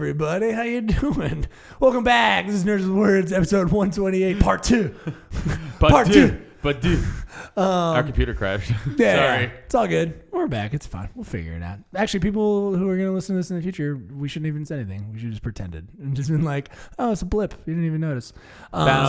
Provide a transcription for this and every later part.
Everybody, how you doing? Welcome back. This is Nerds with Words, episode 128, part 2. Part two. Our computer crashed. Yeah, Sorry. it's all good. We're back. It's fine. We'll figure it out. Actually, people who are going to listen to this in the future, we shouldn't even say anything. We should just pretended and just been like, oh, it's a blip. You didn't even notice.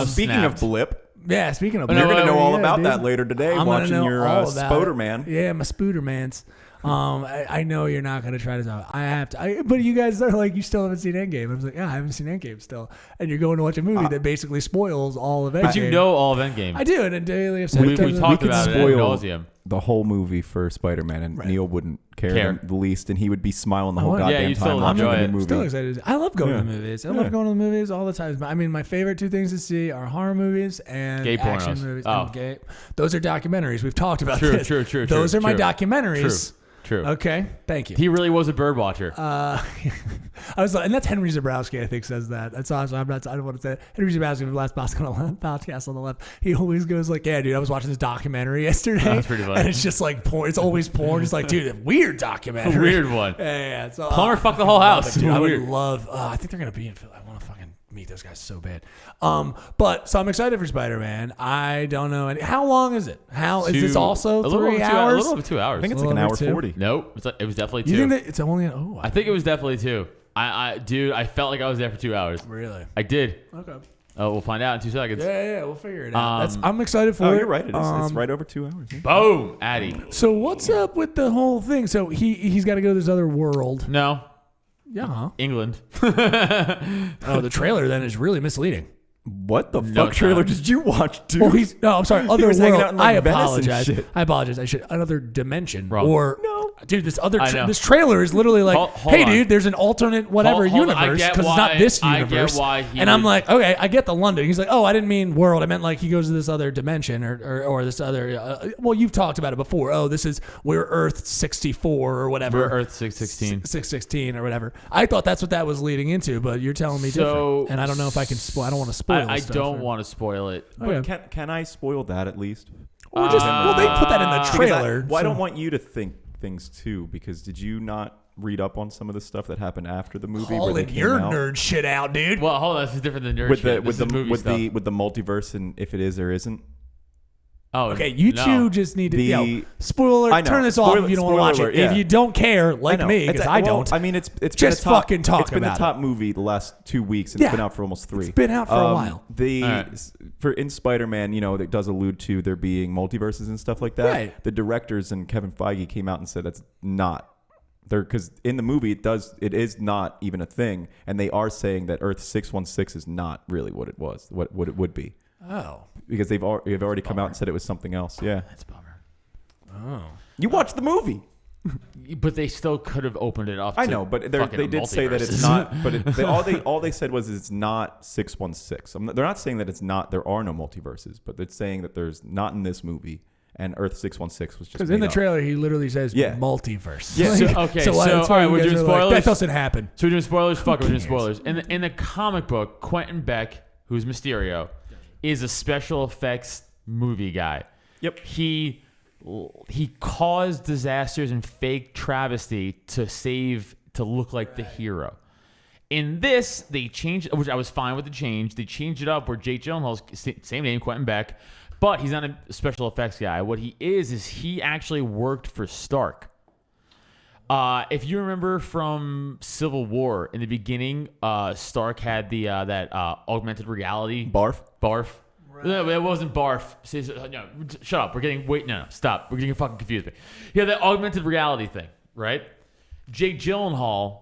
Speaking of blip, yeah, speaking of you're blip. going to know all about dude. that later today I'm watching know your all about Spoderman. Yeah, my Spoodermans. I know you're not going to try this out. I have to. But you guys are like, you still haven't seen Endgame. I was like, yeah, I haven't seen Endgame still. And you're going to watch a movie that basically spoils all of Endgame. But you know all of Endgame. I do. And in daily I've said we talked about it ad spoil nauseum. the whole movie for Spider-Man, and Neil wouldn't care the least, and he would be smiling the whole goddamn you'd time still watching enjoy the it. movie. Still excited. I love going to the movies. I love going to the movies all the time. I mean, my favorite two things to see are horror movies and Gay action pornos. movies. Oh. And gay. Those are documentaries. We've talked about this. True. Those are my documentaries. True. Okay, thank you. He really was a bird watcher. I was like, and that's Henry Zabrowski, I think, says that. That's awesome. I don't want to say it. Henry Zabrowski from the last podcast on the left. He always goes like, yeah, dude, I was watching this documentary yesterday. That's pretty funny. And it's just like porn. It's always porn. It's like, dude, a weird documentary. A weird one. Yeah. So, Plumber fucked the whole house. Dude, I would Weird. love. I think they're gonna be in Philly. I want to fucking meet those guys so bad. But so I'm excited for Spider-Man. I don't know how long is it? How is this also 3 hours? A little over 2 hours. I think it's A like an little hour over 2? 40. Nope. It was definitely 2. You think that it's only? I think it was definitely 2. Dude, I felt like I was there for 2 hours. Really? I did. Okay. Oh, we'll find out in 2 seconds. Yeah, we'll figure it out. I'm excited for it. Oh, you're right. It is. It's right over 2 hours. Yeah. Boom, Addy. So what's up with the whole thing? So he's got to go to this other world. No, Yeah. Huh? England. Oh, the trailer then is really misleading. What the No fuck trailer time. did you watch, dude? Well, I'm sorry. Other was hanging world. out in, like, I Venice and apologize. shit. I apologize. I should another dimension. Wrong. Or No. dude, this other I know. this trailer is literally like, Hold hey, on. dude, there's an alternate whatever Hold on. I universe get because it's not why- this I get universe. why he and I'm would- like, okay, I get the London. He's like, oh, I didn't mean world. I meant like he goes to this other dimension or this other. Well, you've talked about it before. Oh, this is we're Earth 64 or whatever. We're Earth 616. 616 or whatever. I thought that's what that was leading into, but you're telling me different. And I don't know if I can spoil. I don't want to spoil. I stuff don't or- want to spoil it. But Okay. can I spoil that at least? Well, they put that in the Because trailer. I so- don't want you to think things too, because did you not read up on some of the stuff that happened after the movie? where they Calling came your out? nerd shit out, dude. Well, hold on. This is different than nerd with the shit. with This the is movie with stuff. the with the multiverse, and if it is or isn't. Oh, Okay, you no. two just need to. The- Spoiler. I know. Turn this off Spoiler- if you don't want to watch spoiler it. alert, If yeah. you don't care, like I know. me, because It's- I well, don't. I mean, it's Just been a top, fucking talk It's been about the top movie the last 2 weeks, and Yeah. it's been out for almost 3. It's been out for a while. The for in Spider-Man, it does allude to there being multiverses and stuff like that. Right. The directors and Kevin Feige came out and said that's not there, because in the movie it is not even a thing, and they are saying that Earth 616 is not really what it was, what it would be, Oh. because they've already come out and said it was something else. Yeah. That's a bummer. Oh. You watched the movie. But they still could have opened it up. I to know, but fucking they did say that it's multiverses. not. But all they said was it's not 616. They're not saying that it's not. There are no multiverses, but they're saying that there's not in this movie, and Earth 616 was just Because in the made up. trailer, he literally says Yeah. multiverse. Yeah. So, okay, so that's all why right, you we're guys doing are like, spoilers. that doesn't happen. So we're doing spoilers. Fuck, we're doing cares? spoilers. In the comic book, Quentin Beck, who's Mysterio, is a special effects movie guy. Yep. He caused disasters and fake travesty to look like the hero. In this, they changed, which I was fine with the change. They changed it up where Jake Gyllenhaal's same name, Quentin Beck, but he's not a special effects guy. What he is he actually worked for Stark. If you remember from Civil War, in the beginning, Stark had the that augmented reality. Barf. No, it wasn't barf. No, shut up. No, stop. We're getting fucking confused. Yeah, the augmented reality thing, right? Jake Gyllenhaal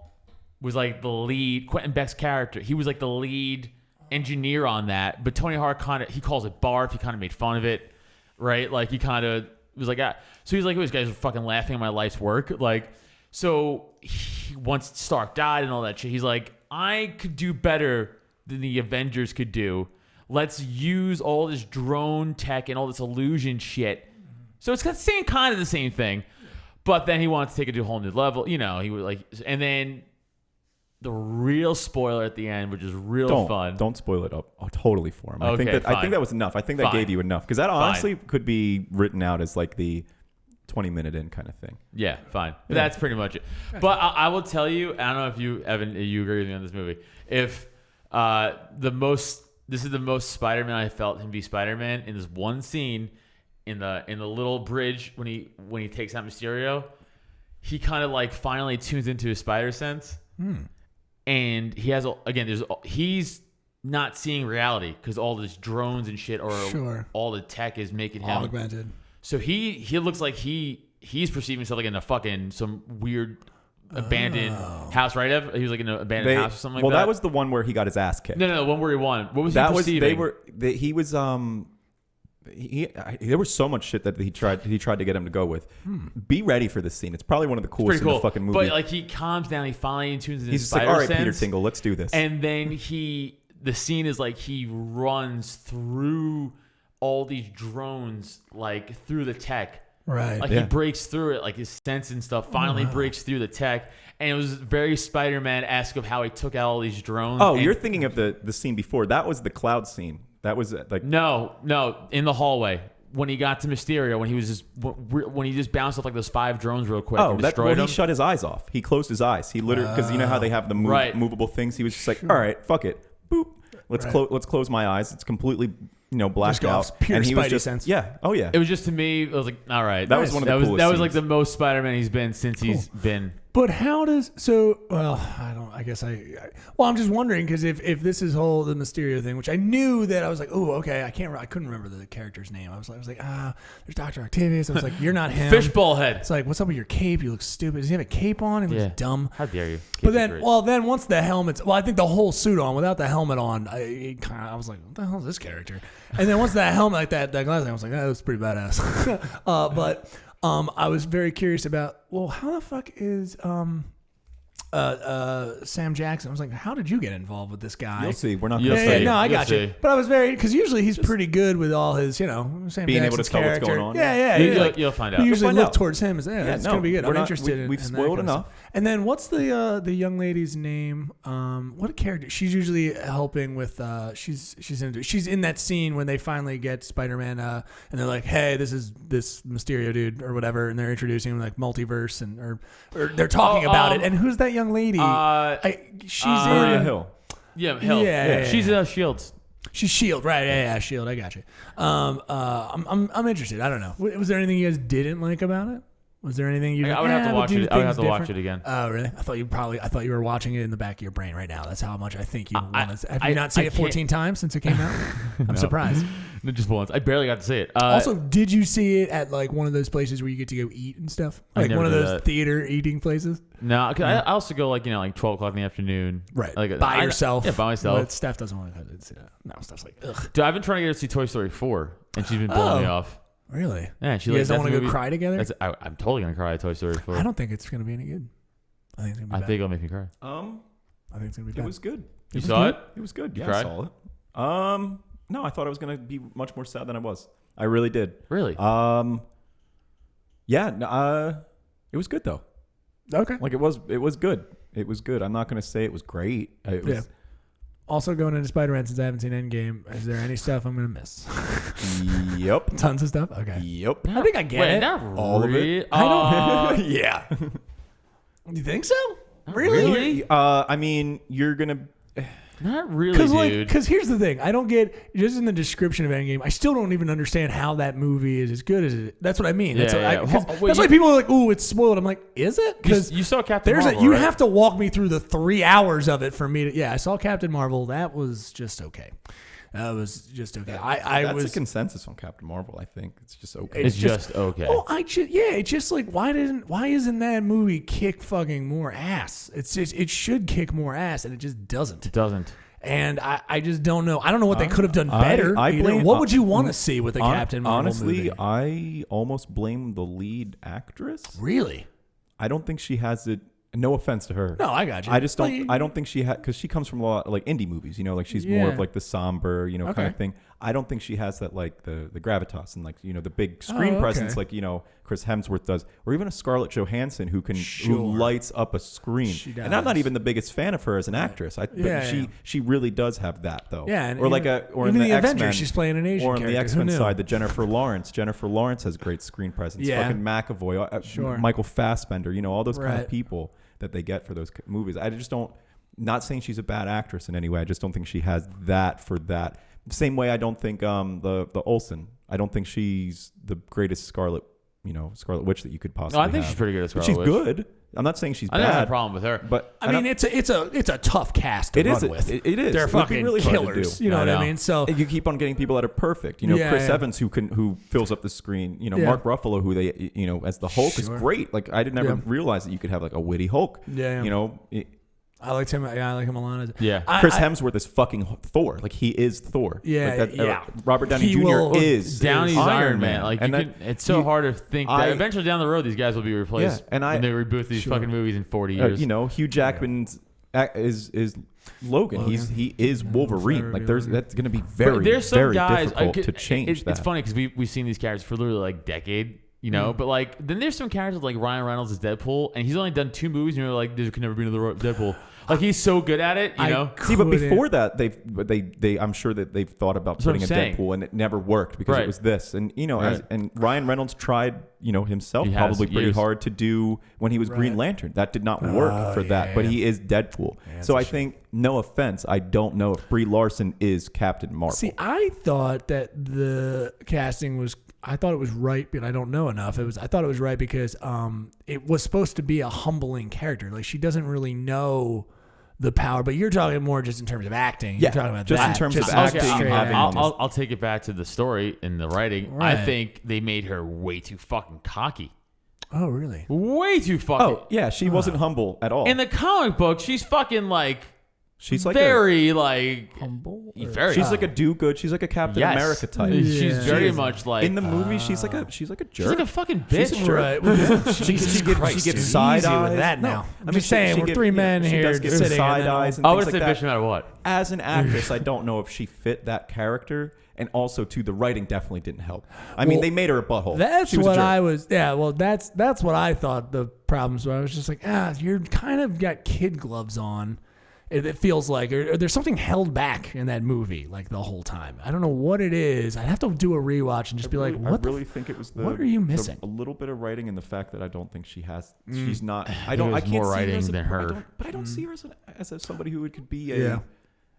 was like the lead, Quentin Beck's character. He was like the lead engineer on that. But Tony Hawk he calls it barf. He kind of made fun of it, right? Like he kind of was like, ah. So he's like, oh, these guys are fucking laughing at my life's work. Like, so once Stark died and all that shit, he's like, I could do better than the Avengers could do. Let's use all this drone tech and all this illusion shit. So it's got the same thing. But then he wanted to take it to a whole new level. He would like, and then the real spoiler at the end, which is real fun. Don't spoil it up totally for him. Okay, I think fine. that was enough. I think that Fine. gave you enough, because that honestly could be written out as like the 20-minute in kind of thing. Yeah, fine. But that's pretty much it. But I will tell you, I don't know if you, Evan, you agree with me on this movie. If this is the most Spider-Man I felt him be Spider-Man in this one scene in the little bridge when he takes out Mysterio, he kind of like finally tunes into his spider sense. And he has he's not seeing reality because all this drones and shit or all the tech is making him augmented. So he looks like he's perceiving himself like in a fucking some weird abandoned house, right? Ev? He was like in an abandoned house or something like that. Well, that was the one where he got his ass kicked. No, the one where he won. What was that he perceiving? There was so much shit that he tried to get him to go with. Be ready for this scene. It's probably one of the coolest in the fucking movie. But like he calms down, he finally tunes into his He's spider like, all right, sense, Peter Tingle, let's do this. And then the scene is like he runs through all these drones, like through the tech. Right. Like he breaks through it, like his sense and stuff finally breaks through the tech. And it was very Spider-Man-esque of how he took out all these drones. Oh, you're thinking of the scene before. That was the cloud scene. That was like no, in the hallway when he got to Mysterio, when he just bounced off like those 5 drones real quick and destroyed them. He shut his eyes off. He closed his eyes. He literally, because you know how they have the movable things. He was just like, all right, fuck it, boop. Let's close my eyes. It's completely blacked out. Pure and he was Spidey just sense. Yeah. Oh yeah. It was just to me. It was like, all right, that was one of the coolest That was scenes. like the most Spider-Man he's been since he's been. But how does I'm just wondering because if this is the Mysterio thing, which I knew that I was like, oh, okay, I couldn't remember the character's name. I was like, there's Dr. Octavius. I was like, you're not him. Fishball head. It's like, what's up with your cape? You look stupid. Does he have a cape on? He looks dumb. How dare you? But then once the helmet's, I think the whole suit on without the helmet on, I was like, what the hell is this character? And then once that helmet, like that glass, I was like, that was pretty badass. But I was very curious about, how the fuck is Sam Jackson? I was like, how did you get involved with this guy? You'll see. We're not going to Yeah, say. no, I got you. But I was because usually he's pretty good with all his, Sam being able to Jackson's tell character. what's going on. Yeah. You'll find out. We usually find look out. towards him as, it's going to be good. I'm interested. We've in spoiled that kind of enough. stuff. And then what's the young lady's name? What a character. She's usually helping with, she's in that scene when they finally get Spider-Man and they're like, hey, this is this Mysterio dude or whatever. And they're introducing him like multiverse or they're talking about it. And who's that young lady? She's Maria Hill. Yeah, Hill. Yeah. She's Shields. She's Shield, right? Yeah, Shield. I got you. I'm interested. I don't know. Was there anything you guys didn't like about it? Was there anything you? I would have to watch it. I would have to watch it again. Oh, really? I thought you were watching it in the back of your brain right now. That's how much I think you want to. Have you not seen it 14 times since it came out? I'm surprised. No, just once. I barely got to see it. Also, did you see it at like one of those places where you get to go eat and stuff? Like one of those theater eating places? No, because I also go like 12 o'clock in the afternoon. Right. Like by yourself. Yeah, by myself. But Steph doesn't want to see that. No, Steph's like, ugh. Dude, I've been trying to get her to see Toy Story 4, and she's been pulling me off. Really? Yeah, you guys don't want to go cry together? I'm totally gonna cry at Toy Story 4. I don't think it's gonna be any good. I think it's gonna be bad. I think it'll make me cry. I think it's gonna be bad. It was good. You saw it? It was good. You Yeah, cried? I saw it. No, I thought I was gonna be much more sad than I was. I really did. Really? Yeah. It was good though. Okay. Like it was good. It was good. I'm not gonna say it was great. It was. Yeah. Also going into Spider-Man since I haven't seen Endgame, is there any stuff I'm gonna miss? Yep. Tons of stuff. Okay. Yep. I think I get it. Not all of it. I don't. Yeah. You think so? Really? I mean, you're gonna. Not really, Because here's the thing, I don't get just in the description of Endgame. I still don't even understand how that movie is as good as it. That's what I mean. That's why people are like, "Ooh, it's spoiled." I'm like, "Is it?" Because you saw Captain Marvel. You right? have to walk me through the 3 hours of it for me to. Yeah, I saw Captain Marvel. That was just okay. That's a consensus on Captain Marvel. I think it's just okay. It's just okay. Well, it's just like why isn't that movie kick fucking more ass? It should kick more ass, and it just doesn't. It doesn't. And I just don't know. I don't know what they could have done better. What would you want to see with a Captain Marvel honestly, movie? I almost blame the lead actress. Really? I don't think she has it. No offense to her. No, I got you. I just don't. I don't think she had because she comes from a lot like indie movies. Like she's more of like the somber, kind of thing. I don't think she has that like the gravitas and like the big screen presence like Chris Hemsworth does, or even a Scarlett Johansson who lights up a screen. And I'm not even the biggest fan of her as an actress. She really does have that though. Yeah, and or like or in the Avengers, X-Men, she's playing an Asian or in character. the X-Men side, the Jennifer Lawrence. Jennifer Lawrence has great screen presence. Yeah. Fucking McAvoy, Michael Fassbender. All those kind of people that they get for those movies. I just don't. Not saying she's a bad actress in any way. I just don't think she has that for that. Same way I don't think the Olsen. I don't think she's the greatest Scarlet Witch that you could possibly I think have. she's pretty good at Scarlet She's Witch. good. I'm not saying she's I bad. don't have a problem with her. But I mean, it's a tough cast to run with. It is. They're fucking really hard to killers. do. You know what I mean? So you keep on getting people that are perfect. Chris Evans who fills up the screen. Mark Ruffalo who they as the Hulk is great. Like I didn't ever realize that you could have like a witty Hulk. Yeah. I liked him. Yeah, I like him a lot. Yeah. Chris Hemsworth is fucking Thor. Like he is Thor. Yeah. Robert Downey Jr. is Downey's Iron Man. Like it's so hard to think that eventually down the road these guys will be replaced. And when they reboot these fucking movies in 40 years. Hugh Jackman's is Logan. He is Wolverine. Like that's going to be very difficult to change that. It's funny because we've seen these characters for literally like a decade. But like then there's some characters like Ryan Reynolds as Deadpool, and he's only done 2 movies, and you're like, there could never be another Deadpool. Like he's so good at it, See, but before that, they I'm sure that they've thought about putting a Deadpool, and it never worked because it was this, and and Ryan Reynolds tried himself probably pretty hard to do when he was Green Lantern. That did not work for that, but he is Deadpool. So I think, no offense, I don't know if Brie Larson is Captain Marvel. See, I thought that the casting was. I thought it was right, but I don't know enough. I thought it was right because it was supposed to be a humbling character. Like she doesn't really know the power, but you're talking more just in terms of acting. You're talking about just that. in terms of acting. I'll take it back to the story and the writing. Right. I think they made her way too fucking cocky. Oh, really? Way too fucking. Oh, yeah. She wasn't humble at all. In the comic book, she's fucking like. She's like very like humble. Very. She's like a do-good. She's like a Captain America type. She's very much like in the movie. She's like a jerk. She's like a fucking bitch. She's right. she gets side eyes with that now. I'm just saying, we're 3 men here. She does get side eyes. I would say bitch no matter what. As an actress, I don't know if she fit that character. And also, too, the writing definitely didn't help. I mean, they made her a butthole. That's what I was. Yeah, well, that's what I thought the problems were. I was just like, you're kind of got kid gloves on. It feels like, or there's something held back in that movie, like the whole time. I don't know what it is. I'd have to do a rewatch and just be like, "What?" I really think it was what are you missing? A little bit of writing and the fact that I don't think she has. She's not. I can't more writing than her. But I don't see her as somebody who could be a. Yeah.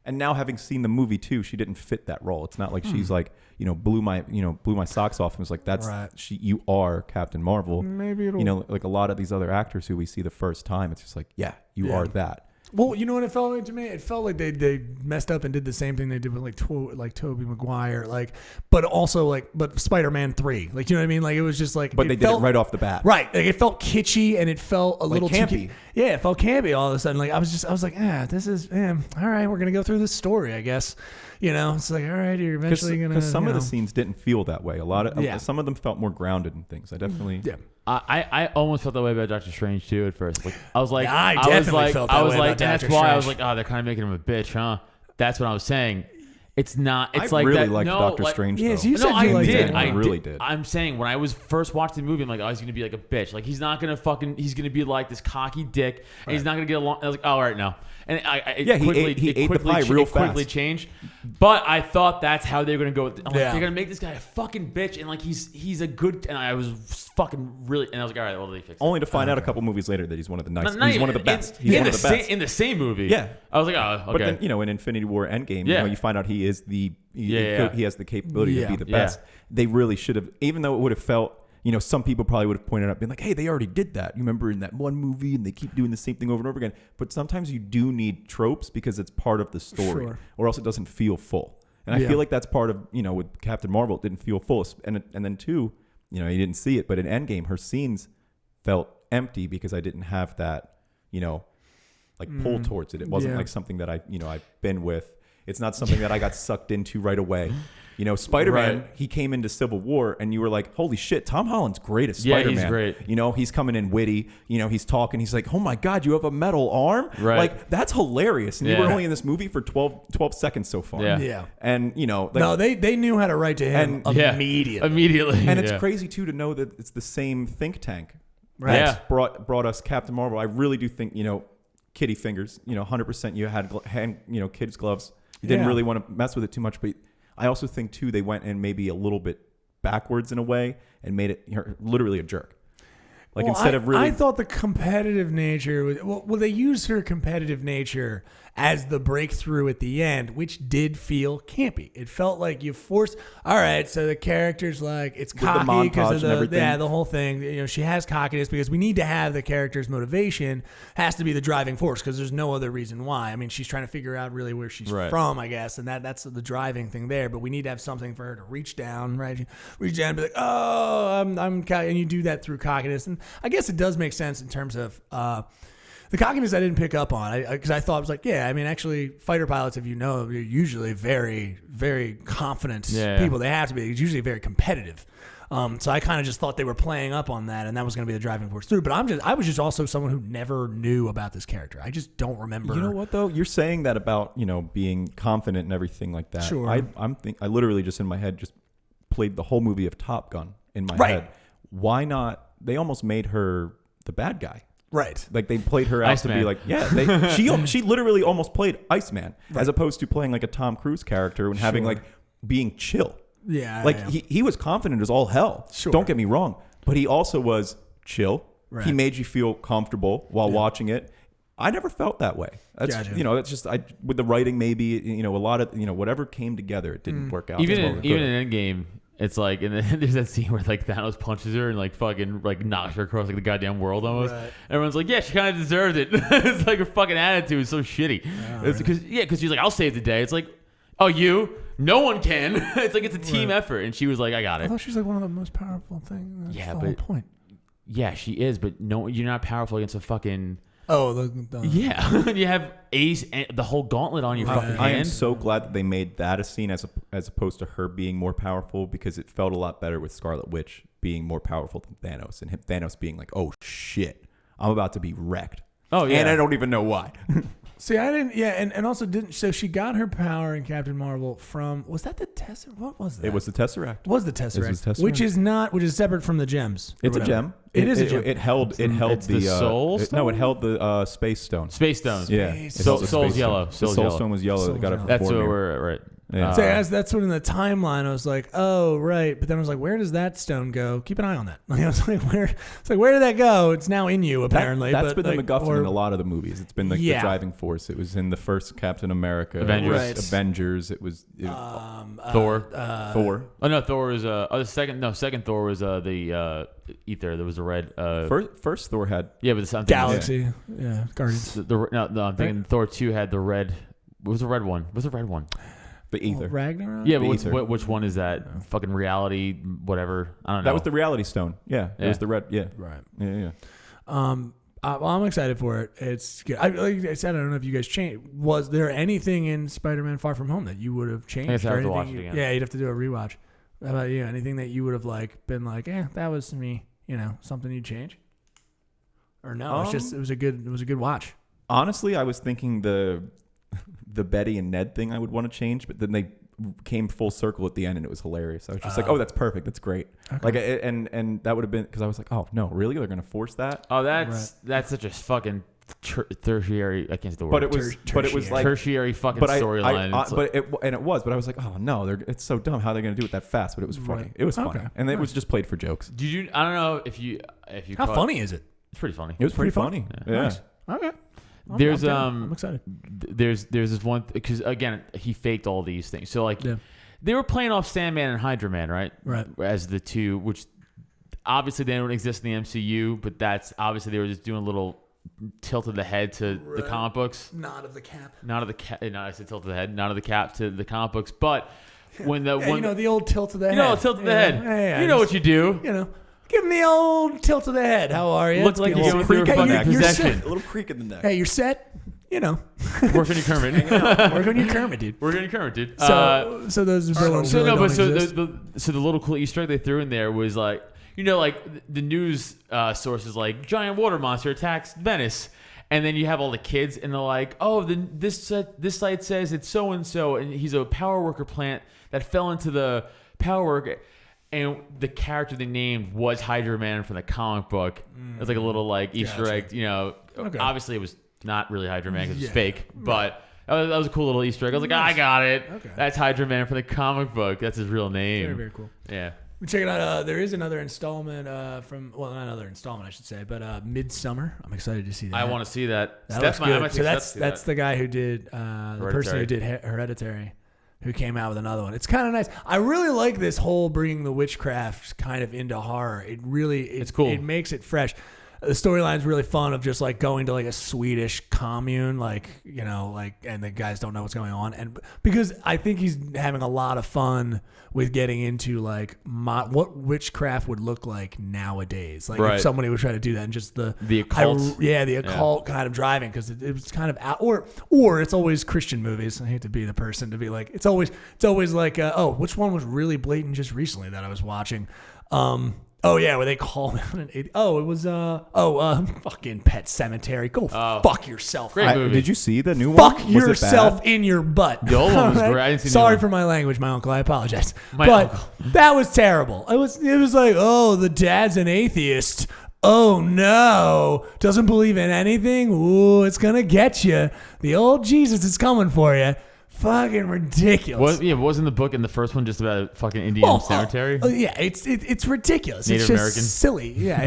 And now having seen the movie too, she didn't fit that role. It's not like she's like blew my socks off and was like that's you are Captain Marvel. Maybe it'll like a lot of these other actors who we see the first time. It's just like you are that. Well, you know what it felt like to me? It felt like they messed up and did the same thing they did with like Tobey Maguire, but Spider-Man 3. Like, you know what I mean? Like, it was just like, but they did it right off the bat. Right. Like, it felt kitschy and it felt a little campy. Yeah, it felt campy all of a sudden. Like, I was like, this is, all right, we're going to go through this story, I guess. It's like, all right, you're eventually going to. Because some of the scenes didn't feel that way. Some of them felt more grounded and things. I definitely. Yeah. I almost felt that way about Doctor Strange too at first. Like I was like, I definitely felt that way about Doctor that's Strange. why I was like, they're kind of making him a bitch, huh? That's what I was saying. It's not. It's I like really that. liked Doctor Strange. Though. Yes, you said I you liked did. it. I really did. I'm saying when I was first watching the movie, I'm like, he's gonna be like a bitch. Like he's not gonna fucking. He's gonna be like this cocky dick, and he's not gonna get along. I was like, all right, no. And he ate the pie real fast. Quickly changed, but I thought that's how they were gonna go. I'm like, they're gonna make this guy a fucking bitch, and like he's a good. And I was fucking really, and I was like, all right, well, they fixed it. Only to find out a couple movies later that he's one of the nice. He's one of the best. He's one of the best in the same movie. Yeah, I was like, oh, okay. But then in Infinity War Endgame, you find out he is the he has the capability to be the best. They really should have, even though it would have felt. Some people probably would have pointed out, been like, hey, they already did that. You remember in that one movie and they keep doing the same thing over and over again. But sometimes you do need tropes because it's part of the story or else it doesn't feel full. And I feel like that's part of, with Captain Marvel, it didn't feel full. And then too, you didn't see it, but in Endgame, her scenes felt empty because I didn't have that, pull towards it. It wasn't like something that I've been with. It's not something that I got sucked into right away. You know, Spider-Man, Right. he came into Civil War and you were like, holy shit, Tom Holland's great as Spider-Man. Yeah, he's great. You know, he's coming in witty. You know, he's talking. He's like, oh my God, you have a metal arm? Right. Like, that's hilarious. And you were only in this movie for 12 seconds so far. Yeah. And, you know. Like, No, they knew how to write to him immediately. Immediately. and it's crazy, too, to know that it's the same think tank. Right. Yeah. Brought us Captain Marvel. I really do think, you know, kitty fingers, you know, 100% you had kids' gloves. You didn't really want to mess with it too much, but I also think too they went in maybe a little bit backwards in a way and made it literally a jerk. Like instead of really, I thought the competitive nature was well, they used her competitive nature as the breakthrough at the end, which did feel campy. It felt like you forced. All right, so the character's like it's cocky because of the whole thing. You know, she has cockiness because we need to have the character's motivation has to be the driving force because there's no other reason why. I mean, she's trying to figure out really where she's from, I guess, and that's the driving thing there. But we need to have something for her to reach down, right? Reach down and be like, oh, I'm cocky, and you do that through cockiness, and I guess it does make sense in terms of. The cockiness I didn't pick up on because I thought it was like, yeah, I mean, actually, fighter pilots, if you know, they're usually very, very confident people. They have to be. It's usually very competitive. So I kind of just thought they were playing up on that, and that was going to be the driving force through. But I was just also someone who never knew about this character. I just don't remember. You know what though? You're saying that about being confident and everything like that. Sure. I literally just in my head just played the whole movie of Top Gun in my head. Why not? They almost made her the bad guy. Right. Like they played her out Iceman. to be like, she literally almost played Iceman as opposed to playing like a Tom Cruise character and having like being chill. Yeah. Like he was confident as all hell. Sure. Don't get me wrong, but he also was chill. Right. He made you feel comfortable while watching it. I never felt that way. That's Gotcha. that's just with the writing maybe a lot of whatever came together it didn't work out. Even as well. even in Endgame, it's like, and then there's that scene where like Thanos punches her and like fucking like knocks her across like the goddamn world almost. Right. Everyone's like, yeah, she kind of deserved it. It's like her fucking attitude is so shitty. It's because she's like, I'll save the day. It's like, oh, you? No one can. It's like it's a team effort, and she was like, I got it. I thought she's like one of the most powerful things. That's the whole point. Yeah, she is, but no, you're not powerful against a fucking. Oh, yeah. You have Ace and the whole gauntlet on your fucking hand. I am so glad that they made that a scene as opposed to her being more powerful because it felt a lot better with Scarlet Witch being more powerful than Thanos and Thanos being like, oh shit, I'm about to be wrecked. Oh yeah, and I don't even know why. See, I didn't. Yeah, and also didn't. So she got her power in Captain Marvel from. Was that the Tesseract? What was that? It was the Tesseract. It was the Tesseract, which is separate from the gems. It's a gem. It is a gem. It held the Soul Stone? No, it held the Space Stone. Space Stone. Yeah. Soul's yellow. The Soul Stone was yellow. Soul's yellow. That's what we're right. Yeah. So that's what in the timeline I was like, oh right, but then I was like, where does that stone go? Keep an eye on that. Like, I was like, where did that go? It's now in you apparently. That's but been the MacGuffin in a lot of the movies. It's been the driving force. It was in the first Captain America, Avengers. It was Thor. Thor. Oh no, Thor was the second. No, second Thor was the ether. There was a red. First Thor had but the something Galaxy. Yeah, Guardians. No, I'm thinking Thor 2 had the red. What was the red one? What's the red one? The ether. Ragnarok? Yeah, but which one is that? Fucking reality, whatever. I don't know. That was the reality stone. Yeah, it was the red. Yeah, right. Yeah. I'm excited for it. It's good. Like I said, I don't know if you guys changed. Was there anything in Spider-Man: Far From Home that you would have changed? I guess I have to watch it again. Yeah, you'd have to do a rewatch. How about you? Anything that you would have been like, that was me. Something you'd change? Or no? It was a good watch. Honestly, I was thinking the Betty and Ned thing I would want to change, but then they came full circle at the end and it was hilarious. I was just like, oh, that's perfect. That's great. Okay. Like, and that would have been because I was like, oh no, really? They're going to force that? Oh, that's such a fucking tertiary. I can't say the word. But it was like tertiary fucking storyline. But I was like, oh no, it's so dumb. How are they going to do it that fast? But it was funny. Right. It was funny, and it was just played for jokes. Did you? I don't know if you. How funny is it? It's pretty funny. It was pretty funny. Yeah. Nice. Okay. I'm excited. There's this one because again he faked all these things. So they were playing off Sandman and Hydra Man, right? Right. As the two, which obviously they don't exist in the MCU, but that's obviously they were just doing a little tilt of the head to the comic books. Nod of the cap. No, I said tilt of the head. Nod of the cap to the comic books. But when the old tilt of the head. Tilt of the head. Yeah, you know what you do. Give him the old tilt of the head. How are you? Looks like you're going through a fucking possession. A little creak in the neck. Hey, you're set? you know, work on your Kermit. work on your Kermit, dude. Work on your Kermit, dude. So those villains really don't exist. So the little cool Easter egg they threw in there was like, like the news sources like giant water monster attacks Venice. And then you have all the kids, and they're like, "Oh, this site says it's so and so, and he's a power worker plant that fell into the power work." And the character they named was Hydra Man from the comic book. It was like a little Easter egg. Okay. Obviously it was not really Hydra Man because it's fake, but that was a cool little Easter egg. I was like, I got it. Okay. That's Hydra Man from the comic book. That's his real name. Very, very cool. Yeah. Check it out. There is another installment not another installment, I should say, but Midsummer. I'm excited to see that. I want to see that. That looks good. So that's the guy who did the person who did Hereditary, who came out with another one. It's kind of nice. I really like this whole bringing the witchcraft kind of into horror. It's cool. It makes it fresh. The storyline's really fun of just going to a Swedish commune, and the guys don't know what's going on. And because I think he's having a lot of fun with getting into what witchcraft would look like nowadays. If somebody would try to do that and just the occult. The occult kind of driving, because it was kind of out, or it's always Christian movies. I hate to be the person to be like, it's always which one was really blatant just recently that I was watching? Oh yeah, where they call him an idiot. Oh, it was fucking Pet Cemetery. Go fuck yourself. Great movie. Did you see the new one? Fuck yourself in your butt. The old one was great. I didn't see Sorry for my language, my uncle. I apologize. That was terrible. It was like, the dad's an atheist. Oh no, doesn't believe in anything. Ooh, it's gonna get you. The old Jesus is coming for you. Fucking ridiculous. Wasn't the book in the first one just about a fucking Indian cemetery? It's ridiculous. Native it's just American. Silly. Yeah.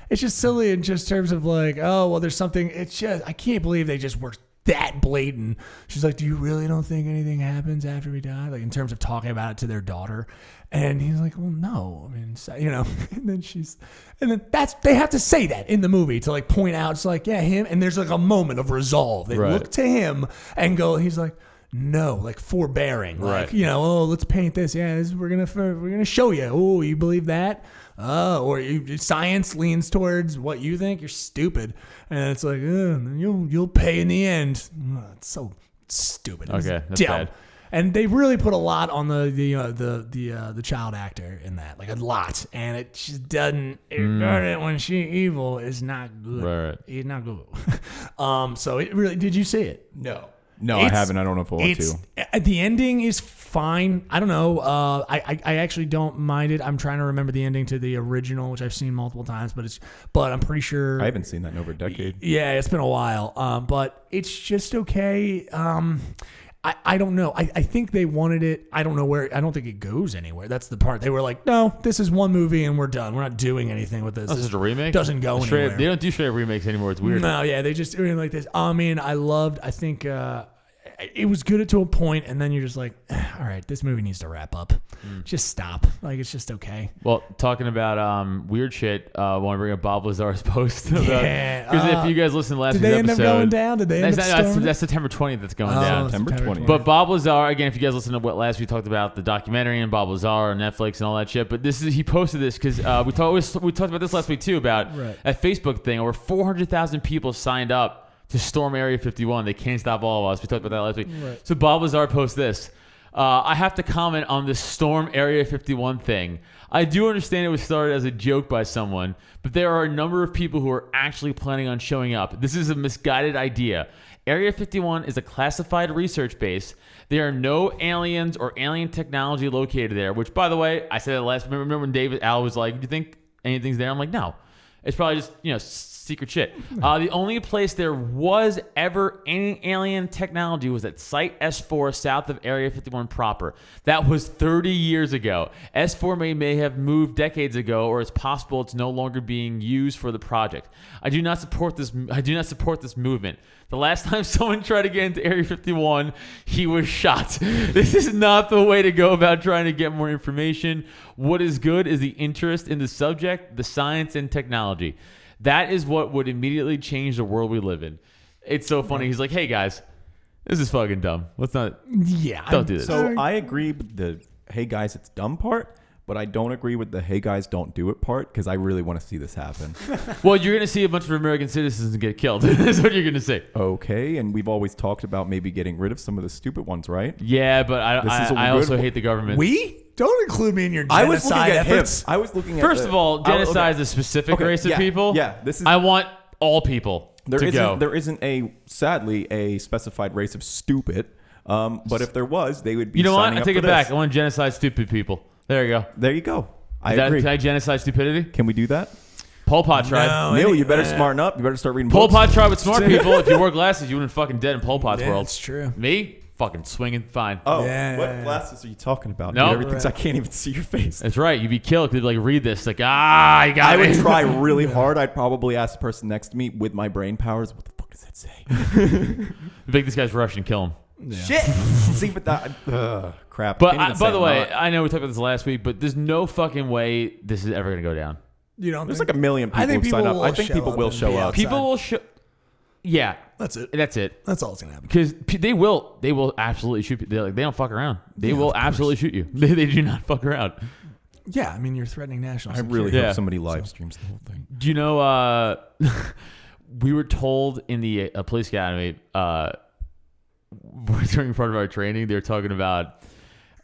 It's just silly in just terms of there's something. It's just, I can't believe they just were that blatant. She was do you really don't think anything happens after we die? In terms of talking about it to their daughter. And he's like, well, no. I mean, and then they have to say that in the movie to point out, it's him. And there's a moment of resolve. They look to him and go, he's like, no, forbearing, let's paint this. Yeah, we're gonna show you. Oh, you believe that? Or science leans towards what you think. You're stupid, and it's you'll pay in the end. It's so stupid. Okay, that's bad. And they really put a lot on the child actor in that, a lot, and it just doesn't. When she evil is not good. Right. It's not good. So it really. Did you see it? No, I haven't. I don't know if I want to. The ending is fine. I don't know. I actually don't mind it. I'm trying to remember the ending to the original, which I've seen multiple times, but I'm pretty sure I haven't seen that in over a decade. Yeah, it's been a while. But it's just okay. I don't know. I think they wanted it. I don't know where. I don't think it goes anywhere. That's the part. They were like, no, this is one movie and we're done. We're not doing anything with this. This is a remake? Doesn't go anywhere. They don't do straight remakes anymore. It's weird. No, yeah, they just do it like this. I mean, I think it was good to a point, and then you're just like, all right, this movie needs to wrap up. Just stop. It's just okay. Well, talking about weird shit, I want to bring up Bob Lazar's post. Because if you guys listened to last week's episode. Did they end up going down? Did they end up storming? That's September 20th that's going down. September 20th. But Bob Lazar, again, if you guys listen to what last we talked about, the documentary and Bob Lazar on Netflix and all that shit. But he posted this because we talked about this last week too, about that Facebook thing. Over 400,000 people signed up to storm Area 51. They can't stop all of us. We talked about that last week. Right. So Bob Lazar posts this. I have to comment on this storm Area 51 thing. I do understand it was started as a joke by someone, but there are a number of people who are actually planning on showing up. This is a misguided idea. Area 51 is a classified research base. There are no aliens or alien technology located there, which, by the way, I said it last. Remember when David Al was like, do you think anything's there? I'm like, no. It's probably just, secret shit. The only place there was ever any alien technology was at Site S4 south of Area 51 proper. That was 30 years ago. S4 may have moved decades ago, or it's possible it's no longer being used for the project. I do not support this movement. The last time someone tried to get into Area 51, he was shot. This is not the way to go about trying to get more information. What is good is the interest in the subject, the science, and technology. That is what would immediately change the world we live in. It's so funny. He's like, hey, guys, this is fucking dumb. Let's not. Yeah. Don't do this. So I agree with the, hey, guys, it's dumb part. but I don't agree with the "Hey guys, don't do it" part because I really want to see this happen. Well, you're gonna see a bunch of American citizens get killed. That's what you're gonna see. Okay, and we've always talked about maybe getting rid of some of the stupid ones, right? Yeah, but I also hate the government. Don't include me in your genocide efforts. I was looking at First of all, genocide is a specific race of people. Yeah, I want all people to go. There isn't sadly a specified race of stupid. But if there was, they would be. You know what? I up take for it this. back. I want to genocide stupid people. There you go. There you go. I agree. Can I genocide stupidity? Can we do that? Pol Pot tried. No, Neil, you better smarten up. You better start reading Pol books. Pot tried with smart people. If you wore glasses, you wouldn't fucking dead in Pol Pot's world. That's true. Me? Fucking swinging fine. Oh, Yeah. what glasses are you talking about? No. Dude, everything's I can't even see your face. That's right. You'd be killed because they'd like read this. Like, you got I me. would try really hard. I'd probably ask the person next to me with my brain powers, what the fuck does that say? I think this guy's Russian. Kill him. Yeah. Shit. See, but that crap. But by the way, I know we talked about this last week, but there's no fucking way this is ever going to go down. You don't. there's think? like a million people I think who sign people up. I think people will show up. People will show. Yeah, That's it. that's it. That's all that's gonna happen. Because they will absolutely shoot you. They don't fuck around. They will absolutely shoot you. They do not fuck around. Yeah, I mean you're threatening national I security. really Yeah. hope somebody live streams the whole thing. Do you know? We were told in the police academy during part of our training, they were talking about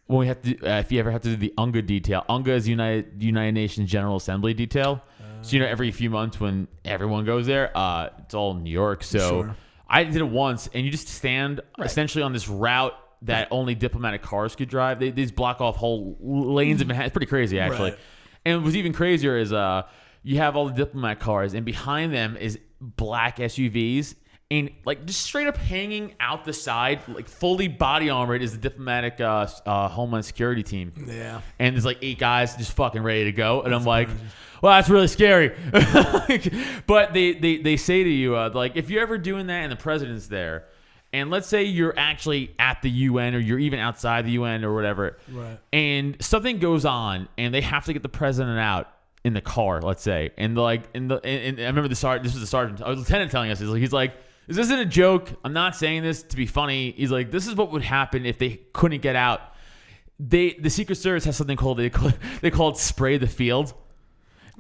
when we have to. If you ever have to do the UNGA detail, UNGA is United Nations General Assembly detail. So every few months when everyone goes there, it's all in New York. So Sure. I did it once, and you just stand essentially on this route that only diplomatic cars could drive. These block off whole lanes of Manhattan. It's pretty crazy, actually. Right. And what's even crazier is you have all the diplomat cars, and behind them is black SUVs, and like just straight up hanging out the side, like fully body armored, is the diplomatic Homeland Security team. Yeah. And there's like 8 guys just fucking ready to go, and I'm like, well, that's really scary. But they say to you, like, if you're ever doing that and the president's there, and let's say you're actually at the UN or you're even outside the UN or whatever, Right. and something goes on and they have to get the president out in the car, let's say, and I remember this was the sergeant, a lieutenant telling us, he's like, this isn't a joke. I'm not saying this to be funny. He's like, this is what would happen if they couldn't get out. The Secret Service has something called they call it spray the field.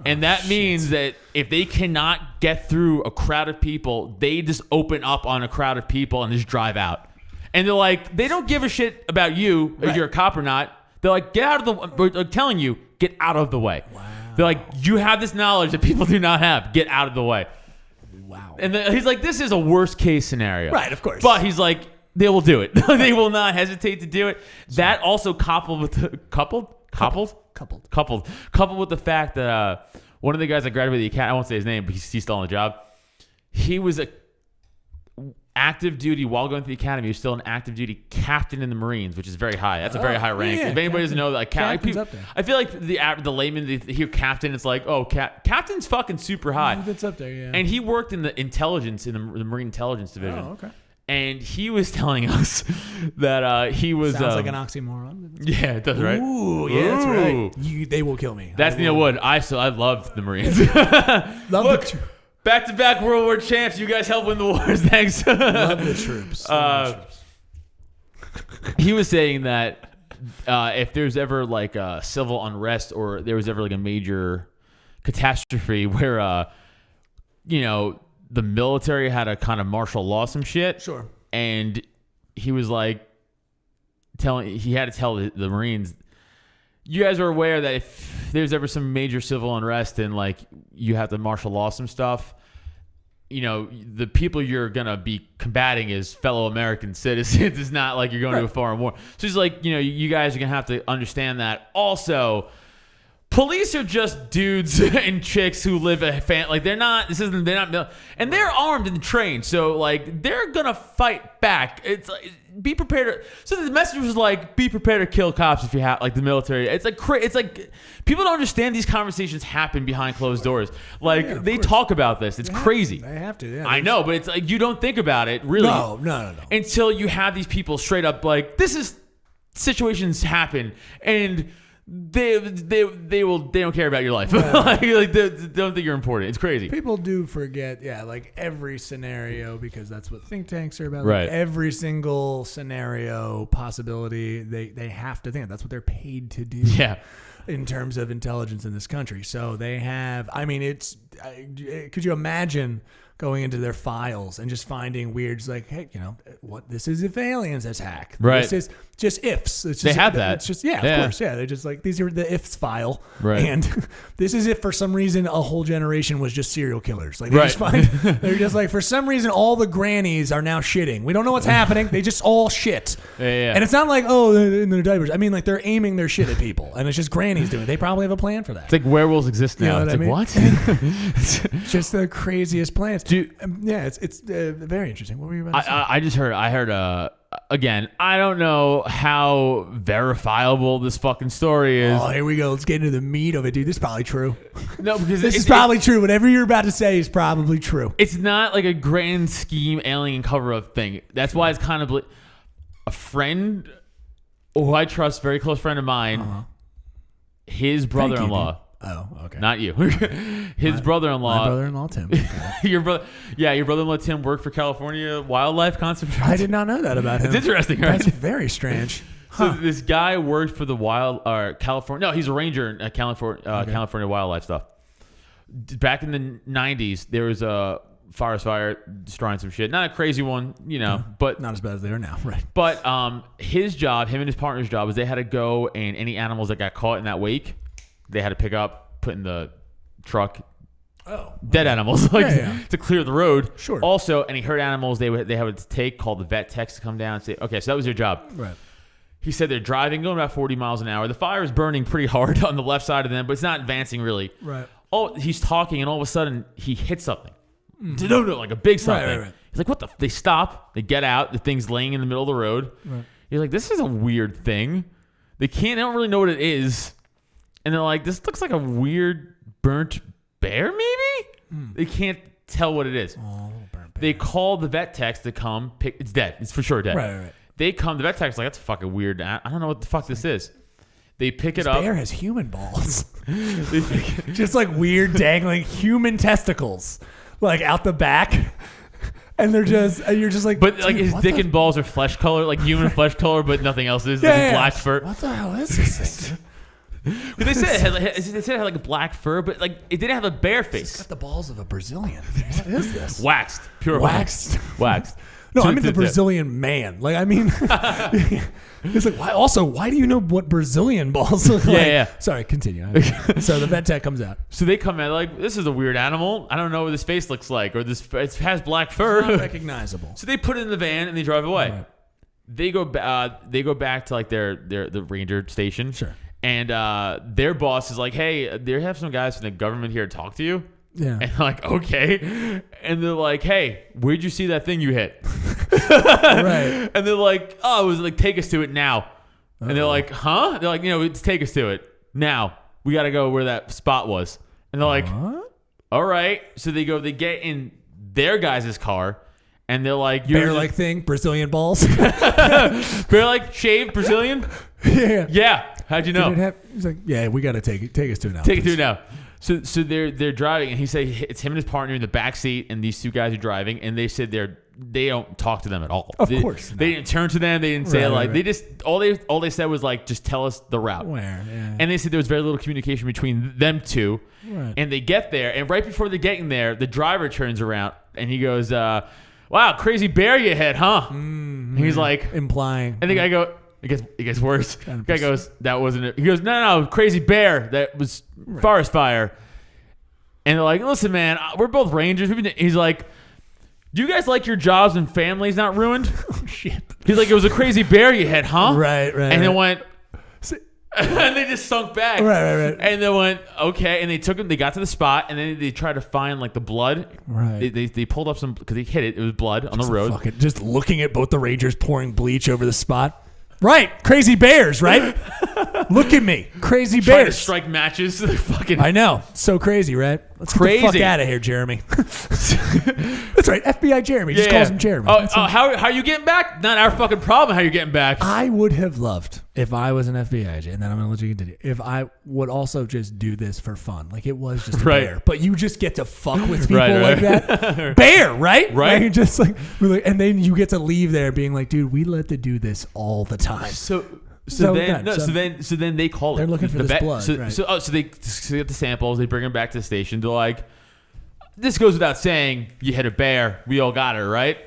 And that means that if they cannot get through a crowd of people, they just open up on a crowd of people and just drive out. And they're like, they don't give a shit about you if you're a cop or not. They're like, get out of they're telling you, get out of the way. Wow. They're like, you have this knowledge that people do not have. Get out of the way. Wow. And he's like, this is a worst case scenario. Right, of course. But he's like, they will do it. They will not hesitate to do it. That also coupled with the coupled with the fact that one of the guys that graduated the academy, I won't say his name, but he's still on the job. He was a active duty while going through the academy. He was still an active duty captain in the Marines, which is very high. That's a very high rank. Yeah, if anybody doesn't know, like captain's up there. I feel like the layman, they hear captain, it's like, oh, captain's fucking super high. That's up there, yeah. And he worked in the intelligence, in the Marine Intelligence Division. Oh, okay. And he was telling us that he was. Sounds like an oxymoron. Yeah, it does, right? Ooh, yeah, that's right. They will kill me. That's Neil Wood. I loved the Marines. Love back-to-back World War champs. You guys helped win the wars. Thanks. love the troops. He was saying that if there's ever like a civil unrest or there was ever like a major catastrophe where, the military had to kind of martial law some shit. Sure. And he was like, he had to tell the Marines, you guys are aware that if there's ever some major civil unrest and like you have to martial law some stuff, the people you're going to be combating is fellow American citizens. It's not like you're going to a foreign war. So he's like, you guys are going to have to understand that. Also, police are just dudes and chicks who live they're not and they're armed and trained, so like they're gonna fight back. It's like, be prepared so the message was like, be prepared to kill cops if you have like the military. It's like people don't understand these conversations happen behind closed doors. Like they talk about this. It's crazy. They have to. Yeah, I know, but it's like you don't think about it really. No. Until you have these people straight up like, this is situations happen and they don't care about your life. Like they don't think you're important. It's crazy. People do forget, like every scenario, because that's what think tanks are about. Right. Like every single scenario possibility, they have to think. That's what they're paid to do. Yeah. In terms of intelligence in this country. So they have, could you imagine going into their files and just finding weird, like, hey, what this is if aliens attack. Right. This is just ifs. It's just, they have that. It's just, of course. Yeah. They're just like, these are the ifs file. Right. And this is if for some reason a whole generation was just serial killers. Like they just find, they're just like, for some reason, all the grannies are now shitting. We don't know what's happening. They just all shit. Yeah. And it's not like, they're in their diapers. I mean, like they're aiming their shit at people and it's just grannies doing it. They probably have a plan for that. It's like werewolves exist now. It's like, what? Just the craziest plans. It's very interesting. What were you about to say? I heard again, I don't know how verifiable this fucking story is. Oh, here we go. Let's get into the meat of it, dude. This is probably true. No, because this is probably true. Whatever you're about to say is probably true. It's not like a grand scheme alien cover-up thing. That's why it's kind of a friend who I trust, very close friend of mine, his brother-in-law. Oh, okay. Not you. His brother-in-law. My brother-in-law, Tim. Okay. Your brother-in-law Tim worked for California Wildlife Conservation. I did not know that about him. It's interesting, right? That's very strange. So this guy worked for the California. No, he's a ranger in California wildlife stuff. Back in the 90s, there was a forest fire destroying some shit. Not a crazy one, but not as bad as they are now, right? But his job, him and his partner's job, was they had to go and any animals that got caught in that wake, they had to pick up, put in the truck. Dead animals, to clear the road. Sure. Also, any hurt animals, they have a take called the vet techs to come down and say, okay, so that was their job. Right. He said they're driving, going about 40 miles an hour. The fire is burning pretty hard on the left side of them, but it's not advancing really. Right. Oh, he's talking, and all of a sudden, he hits something. No, like a big something. Right. He's like, what the? They stop. They get out. The thing's laying in the middle of the road. Right. He's like, this is a weird thing. They don't really know what it is. And they're like, this looks like a weird burnt bear, maybe? They can't tell what it is. Oh, burnt bear. They call the vet techs to come pick. It's dead. It's for sure dead. Right. They come. The vet tech's like, that's fucking weird. I don't know what the fuck this is. They pick it up. This bear has human balls. Just like weird dangling human testicles, like out the back. And you're just like, but like his dick and balls are flesh color, like human flesh color, but nothing else is. Black fur. What the hell is this thing? They said it had like a black fur, but like it didn't have a bear face. It's got the balls of a Brazilian. What is this? Waxed, pure waxed. No, I mean the Brazilian man. Like, I mean, it's like, why do you know what Brazilian balls look like? Yeah. Sorry, continue. So the vet tech comes out. So they come out like, this is a weird animal. I don't know what this face looks like, or it has black fur. It's not recognizable. So they put it in the van and they drive away. Right. They go back to like the ranger station. Sure. And their boss is like, hey, they have some guys from the government here to talk to you. Yeah. And they're like, okay. And they're like, hey, where'd you see that thing you hit? Right. And they're like, oh, it was like, take us to it now. Uh-oh. And they're like, huh? They're like, let's take us to it now. We got to go where that spot was. And they're like, all right. So they get in their guys' car. And they're like, bear-like thing, Brazilian balls. Bear-like, shaved Brazilian? Yeah. How'd you know? He's like, yeah, we got to take us to it now. Take it to it now. So they're driving, and he said it's him and his partner in the back seat, and these two guys are driving, and they said they don't talk to them at all. Of course, they didn't turn to them. They didn't say they just all they said was like, just tell us the route. Where? Yeah. And they said there was very little communication between them two. Right. And they get there, and right before they're getting there, the driver turns around and he goes, "Wow, crazy bear you hit, huh?" And he's like implying, and the guy go. It gets worse. The guy goes, that wasn't it. He goes, no, crazy bear. That was forest fire. And they're like, listen, man, we're both rangers. He's like, do you guys like your jobs and families not ruined? Oh, shit. He's like, it was a crazy bear you hit, huh? Right. And they went, and they just sunk back. Right. And they went, okay. And they took him, they got to the spot, and then they tried to find like the blood. Right. They pulled up some, because they hit it. It was blood on the road. Just looking at both the rangers pouring bleach over the spot. Right, crazy bears, right? Look at me, crazy bears. Trying to strike matches. Fucking. I know, so crazy, right? Let's Crazy. get the fuck out of here, Jeremy. That's right, FBI Jeremy. Just calls him Jeremy. How are you getting back? Not our fucking problem. How you getting back? I would have loved if I was an FBI agent, and then I'm gonna let you continue. If I would also just do this for fun, like it was just a bear, but you just get to fuck with people like that. Bear, right? Right. Like, just like, and then you get to leave there being like, dude, we let the do this all the time. So then they call it. They're looking for this blood. So they get the samples. They bring them back to the station. They're like, this goes without saying. You hit a bear. We all got her, right?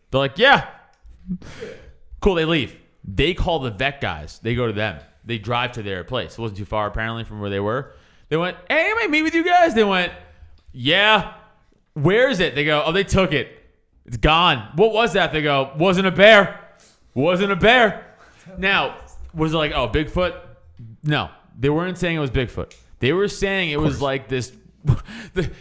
They're like, yeah. Cool. They leave. They call the vet guys. They go to them. They drive to their place. It wasn't too far apparently from where they were. They went, hey, can I meet with you guys? They went, yeah. Where is it? They go, oh, they took it. It's gone. What was that? They go, wasn't a bear. Wasn't a bear. Now, was it like, oh, Bigfoot? No, they weren't saying it was Bigfoot. They were saying it was like this.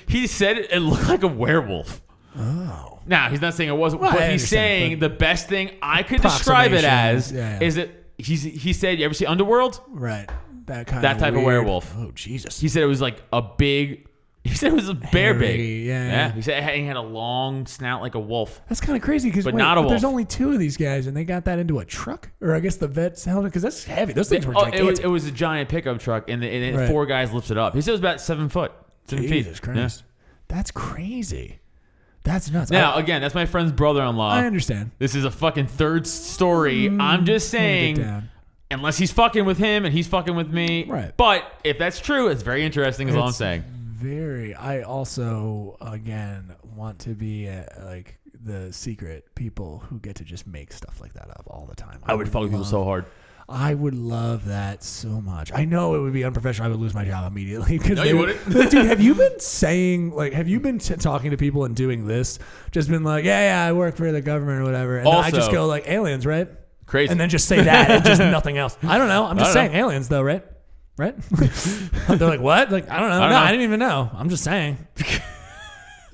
He said it looked like a werewolf. Oh. Now, he's not saying it wasn't, but he's saying the best thing I could describe it as is that he said, you ever see Underworld? Right. That type of werewolf. Oh, Jesus. He said it was like a big. He said it was a bear big. Yeah. He said he had a long snout like a wolf. That's kind of crazy because there's only two of these guys and they got that into a truck, or I guess the vets held it because that's heavy. Those things were gigantic. It was a giant pickup truck and four guys lifted it up. He said it was about 7 feet. 7 feet. Jesus Christ. Yeah. That's crazy. That's nuts. Now, again, that's my friend's brother-in-law. I understand. This is a fucking third story. I'm just saying, unless he's fucking with him and he's fucking with me. Right. But if that's true, it's very interesting is all I'm saying. I also, again, want to be like the secret people who get to just make stuff like that up all the time. I would fuck with people so hard. I would love that so much. I know it would be unprofessional. I would lose my job immediately. No, you wouldn't. Dude, have you been saying, like, have you been talking to people and doing this? Just been like, yeah, I work for the government or whatever. And also, then I just go like, aliens, right? Crazy. And then just say that and just nothing else. I don't know. I'm just saying aliens though, right? Right? They're like, what? Like, I don't know. I didn't even know. I'm just saying.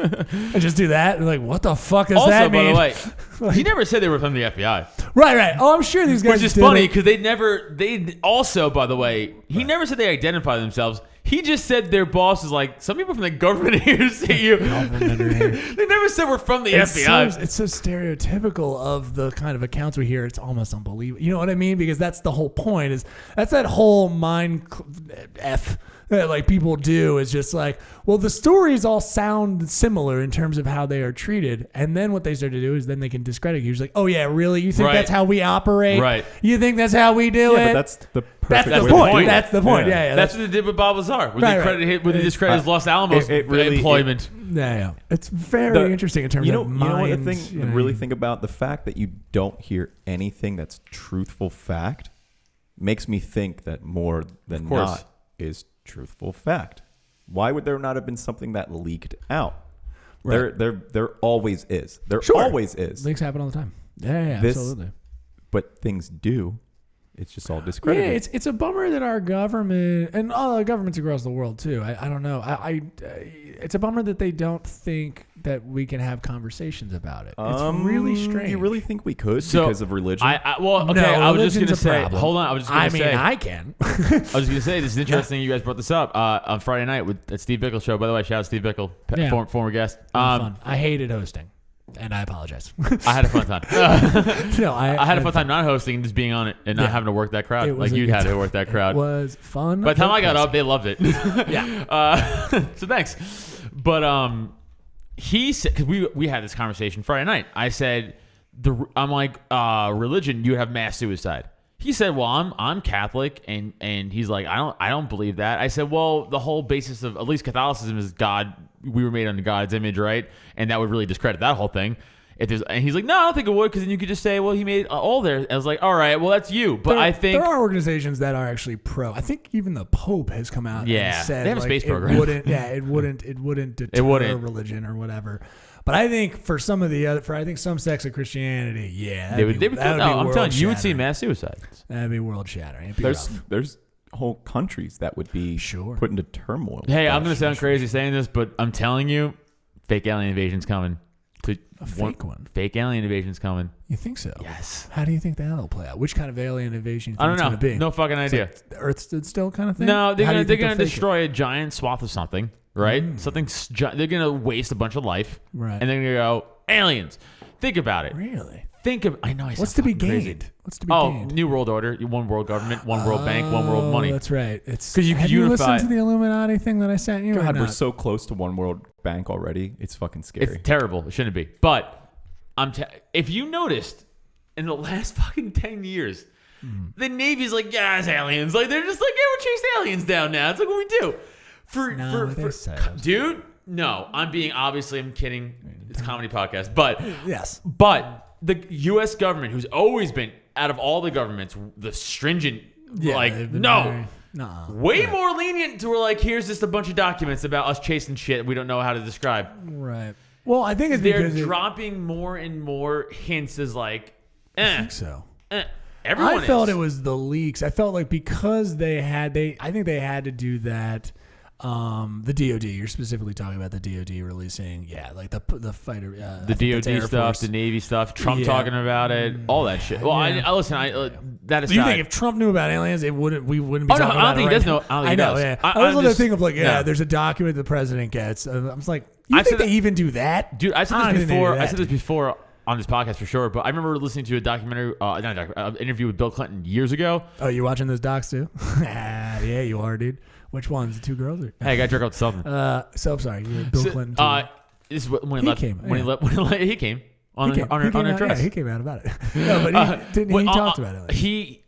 I just do that. And like, what the fuck does that mean? Also, by the way, he never said they were from the FBI. Right. Oh, I'm sure these guys. Which is funny because they also, by the way, he never said they identify themselves. He just said their boss is like, some people from the government are here to see you. They never said we're from the FBI. It's so stereotypical of the kind of accounts we hear. It's almost unbelievable. You know what I mean? Because that's the whole point. That's that whole mind F that like people do is just like, well, the stories all sound similar in terms of how they are treated, and then what they start to do is then they can discredit you. You're just like, oh yeah, really? You think that's how we operate? Right? You think that's how we do it? But that's the perfect point. That's the point. Yeah. That's what they did with Bob Lazar. When they discredited his Los Alamos employment. Yeah. It's very interesting in terms of minds. You know what the thing? Really think about the fact that you don't hear anything that's truthful fact makes me think that more than not is truthful fact. Why would there not have been something that leaked out? Right. There always is. There always is. Leaks happen all the time. Yeah, absolutely. But things do. It's just all discredited. Yeah, it's a bummer that our government and all governments across the world too. I don't know. It's a bummer that they don't think that we can have conversations about it. It's really strange. You really think we could because of religion? I was just gonna say. Hold on. I was just gonna say. I can. I was gonna say this is interesting. You guys brought this up on Friday night at Steve Bickle's show. By the way, shout out Steve Bickle, former guest. Fun. I hated hosting. And I apologize. I had a fun time. I had a fun time not hosting and just being on it and not having to work that crowd like you had to work that crowd. It was fun. By the time I got up, they loved it. So thanks. But he said, because we had this conversation Friday night. I said, I'm like, religion, you have mass suicide. He said, well, I'm Catholic, and he's like, I don't believe that. I said, well, the whole basis of at least Catholicism is God. We were made under God's image, right? And that would really discredit that whole thing. And he's like, no, I don't think it would, because then you could just say, well, he made all there. I was like, all right, well, that's you. But I think there are organizations that are actually pro. I think even the Pope has come out and said they have a space program. It wouldn't deter religion or whatever. But I think for some of the other, I think some sects of Christianity, they would I'm telling you would see mass suicides. That'd be world shattering. There's whole countries that would be put into turmoil. Hey, I'm going to sound crazy saying this, but I'm telling you, fake alien invasion's coming. A fake one? Fake alien invasion's coming. You think so? Yes. How do you think that'll play out? Which kind of alien invasion do you think it's going to be? No fucking idea. Like the Earth stood still kind of thing? No, they're going to destroy a giant swath of something. right? They're gonna waste a bunch of life, right? And they're gonna go aliens. Think about it. Really? I know. What's to be gained? Crazy. What's to be gained? New world order, one world government, one world bank, one world money. That's right. It's because you can have unify. You listened to the Illuminati thing that I sent you? God, we're so close to one world bank already. It's fucking scary. It's terrible. It shouldn't be. But if you noticed in the last fucking 10 years, the Navy's like, yeah, it's aliens. Like they're just like, yeah, we're chasing aliens down now. It's like what we do. Dude, no, I'm kidding. It's a comedy podcast, but yes, but the U.S. government, who's always been out of all the governments, the stringent, way more lenient to where like, here's just a bunch of documents about us chasing shit we don't know how to describe. Right. Well, I think it's they're because dropping more and more hints as like, I think so. Everyone I felt it was the leaks. I felt like because I think they had to do that. The DOD, you're specifically talking about the DOD releasing, like the fighter, the DOD stuff, the Navy stuff, Trump talking about it, all that shit. Well, that aside, do you think if Trump knew about aliens, we wouldn't be talking about it? I don't think he does know. I know. Yeah. I was thinking of like, there's a document the president gets. I was like, you think they even do that, dude? I said this before on this podcast for sure, but I remember listening to a documentary, interview with Bill Clinton years ago. Oh, you watching those docs too? Yeah, you are, dude. Which ones? The two girls? Or? Hey, I got to jerk out something. So I'm sorry. Bill Clinton. Too. This is when he left. He came on a dress. Yeah, he came out about it. No, but he talked about it.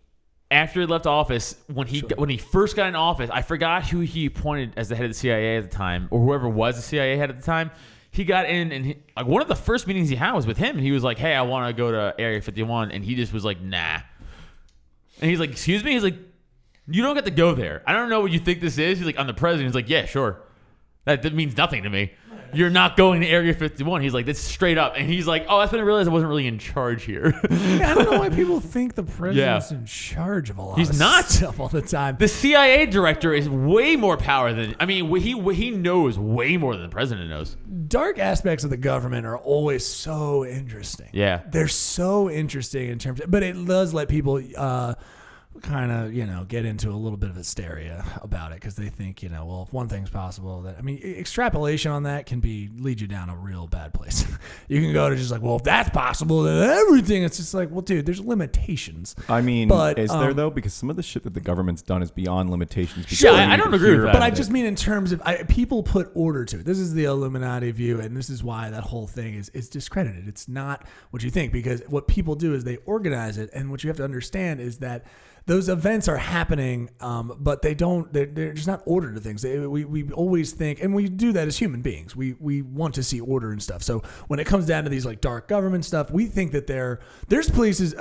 After he left office, when he first got in office, I forgot who he appointed as the head of the CIA at the time, or whoever was the CIA head at the time. He got in, and one of the first meetings he had was with him, and he was like, "Hey, I want to go to Area 51," and he just was like, "Nah." And he's like, "Excuse me?" He's like, "You don't get to go there. I don't know what you think this is." He's like, "I'm the president." He's like, "Yeah, sure. That means nothing to me. You're not going to Area 51." He's like, "That's straight up." And he's like, "Oh, that's when I realized I wasn't really in charge here." Yeah, I don't know why people think the president's in charge of a lot of stuff all the time. The CIA director is way more power than... I mean, he knows way more than the president knows. Dark aspects of the government are always so interesting. Yeah. They're so interesting in terms of... But it does let people... kind of, get into a little bit of hysteria about it because they think, well, if one thing's possible, extrapolation on that can lead you down a real bad place. You can go to just like, well, if that's possible, then everything. It's just like, well, dude, there's limitations. I mean, is there though? Because some of the shit that the government's done is beyond limitations. Yeah, I don't agree with that. But I just mean in terms of people put order to it. This is the Illuminati view, and this is why that whole thing is discredited. It's not what you think, because what people do is they organize it, and what you have to understand is that those events are happening, but they're just not order to things. We always think, and we do that as human beings. We want to see order and stuff. So when it comes down to these like dark government stuff, we think that there's places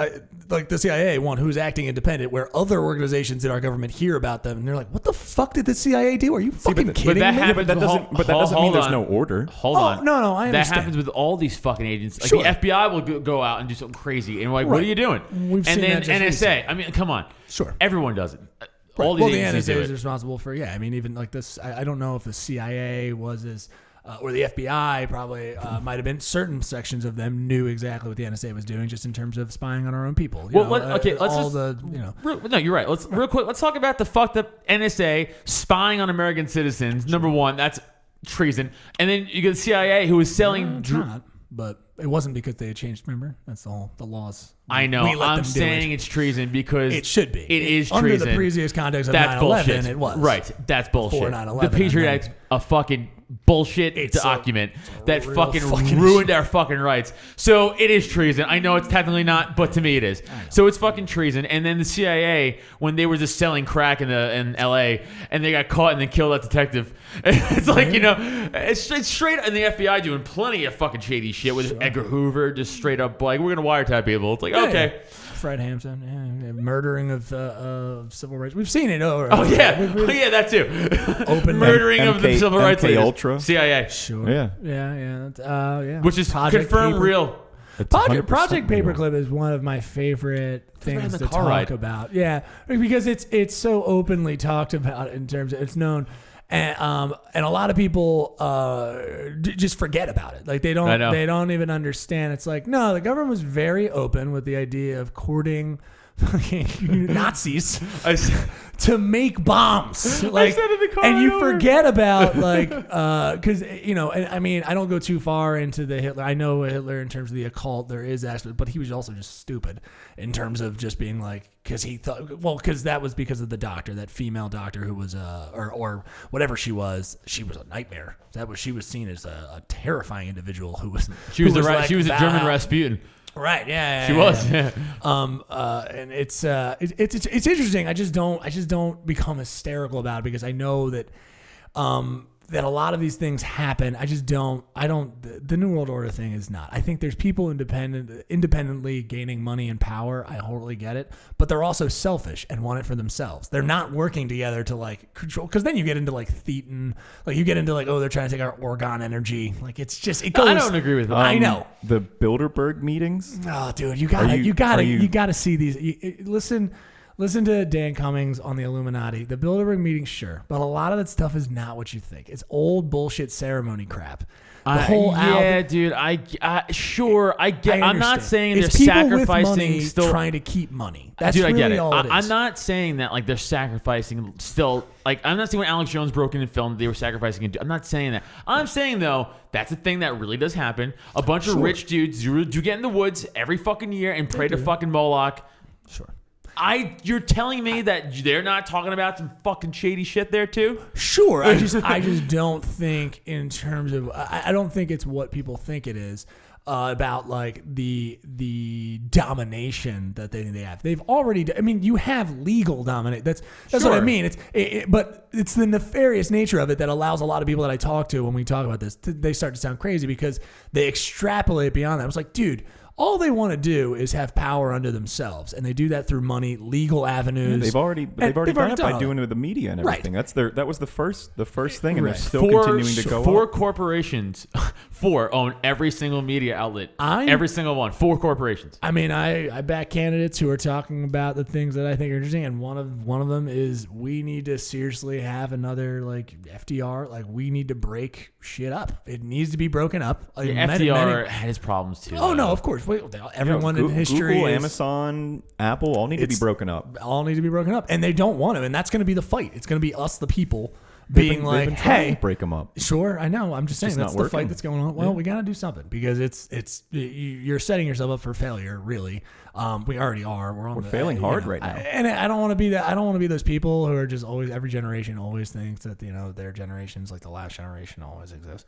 like the CIA who's acting independent, where other organizations in our government hear about them, and they're like, "What the fuck did the CIA do? Are you fucking kidding me?" But that doesn't mean there's no order. Hold on. No, I understand. That happens with all these fucking agents. Like the FBI will go out and do something crazy, and like, what are you doing? We've seen that just NSA. recently. I mean, come on. Sure. Everyone does it. Right. All these the agencies NSA do is it. responsible for, I mean, even like this, I don't know if the CIA was as, or the FBI probably might have been, certain sections of them knew exactly what the NSA was doing just in terms of spying on our own people. No, you're right. Real quick, let's talk about the fucked up NSA spying on American citizens. Number one, that's treason. And then you get the CIA who is selling... But it wasn't because they had changed, remember? That's the laws. I know. I'm saying it's treason because... It should be. It is treason. Under the previous context of 9/11, bullshit. it was. Right. That's bullshit. Before 9/11. The Patriot Act's a fucking bullshit document that fucking ruined our fucking rights. So it is treason. I know it's technically not, but to me it is. So it's fucking treason. And then the CIA, when they were just selling crack in LA, and they got caught and then killed that detective. It's like, it's straight, and the FBI doing plenty of fucking shady shit with Edgar Hoover, just straight up like, we're gonna wiretap people. It's like, okay. Fred Hampton, murdering of civil rights. We've seen it over. Oh yeah, that too. Open murdering of the civil rights leaders. Ultra. CIA. Sure. Yeah. Which is confirmed real. Project Paperclip is one of my favorite things to talk about. Yeah, because it's so openly talked about in terms of it's known. And a lot of people just forget about it. Like they don't even understand. It's like, no, the government was very open with the idea of courting Nazis to make bombs. Like, I said in the car and you over. forget about because I mean, I don't go too far into the Hitler. I know Hitler in terms of the occult, there is aspect, but he was also just stupid in terms of just being like, because he thought, because that was because of the doctor, that female doctor who was or whatever she was a nightmare. That was, she was seen as a terrifying individual who was she was like, she was a German Rasputin. Right. Yeah. She was. Yeah. And it's interesting. I just don't become hysterical about it because I know that that a lot of these things happen. The New World Order thing is not. I think there's people independently gaining money and power. I totally get it, but they're also selfish and want it for themselves. They're not working together to like control. Because then you get into like Thetan, like you get into like, oh, they're trying to take our organ energy. Like it's just it goes. I don't agree with that. I know the Bilderberg meetings. Oh, dude, you gotta see these. Listen to Dan Cummings on the Illuminati. The Bilderberg meeting, sure, but a lot of that stuff is not what you think. It's old bullshit ceremony crap. The whole album, dude. I get. I'm not saying it's they're people with sacrificing money still trying to keep money. That's dude, really I get it. all it is. I'm not saying that like they're sacrificing still. Like I'm not saying when Alex Jones broke in and filmed they were sacrificing. I'm not saying that. I'm saying though that's a thing that really does happen. A bunch of rich dudes do get in the woods every fucking year and pray to fucking Moloch. Sure. You're telling me that they're not talking about some fucking shady shit there too? Sure. I just don't think in terms of I don't think it's what people think it is about like the domination that they have. They've already. I mean, you have legal domination. That's sure. what I mean. But it's the nefarious nature of it that allows a lot of people that I talk to when we talk about this, they start to sound crazy because they extrapolate beyond that. I was like, dude. All they want to do is have power under themselves, and they do that through money, legal avenues. Yeah, they've already done it by doing it with the media and everything. Right. That was the first thing, and right. they're still continuing to go. Four corporations, own every single media outlet. Every single one. 4 corporations. I mean, I back candidates who are talking about the things that I think are interesting, and one of them is we need to seriously have another like FDR. Like we need to break shit up. It needs to be broken up. Like, FDR had his problems too. Oh no, of course. Everyone in history, Google, Amazon, Apple, all need to be broken up. All need to be broken up, and they don't want to, and that's going to be the fight. It's going to be us, the people, being like, "Hey, break them up." Sure, I know. I'm just saying that's the fight that's going on. Well, we got to do something because you're setting yourself up for failure. Really, we already are. We're failing hard right now, and I don't want to be that. I don't want to be those people who are just always. Every generation always thinks that their generation's like the last generation always exists,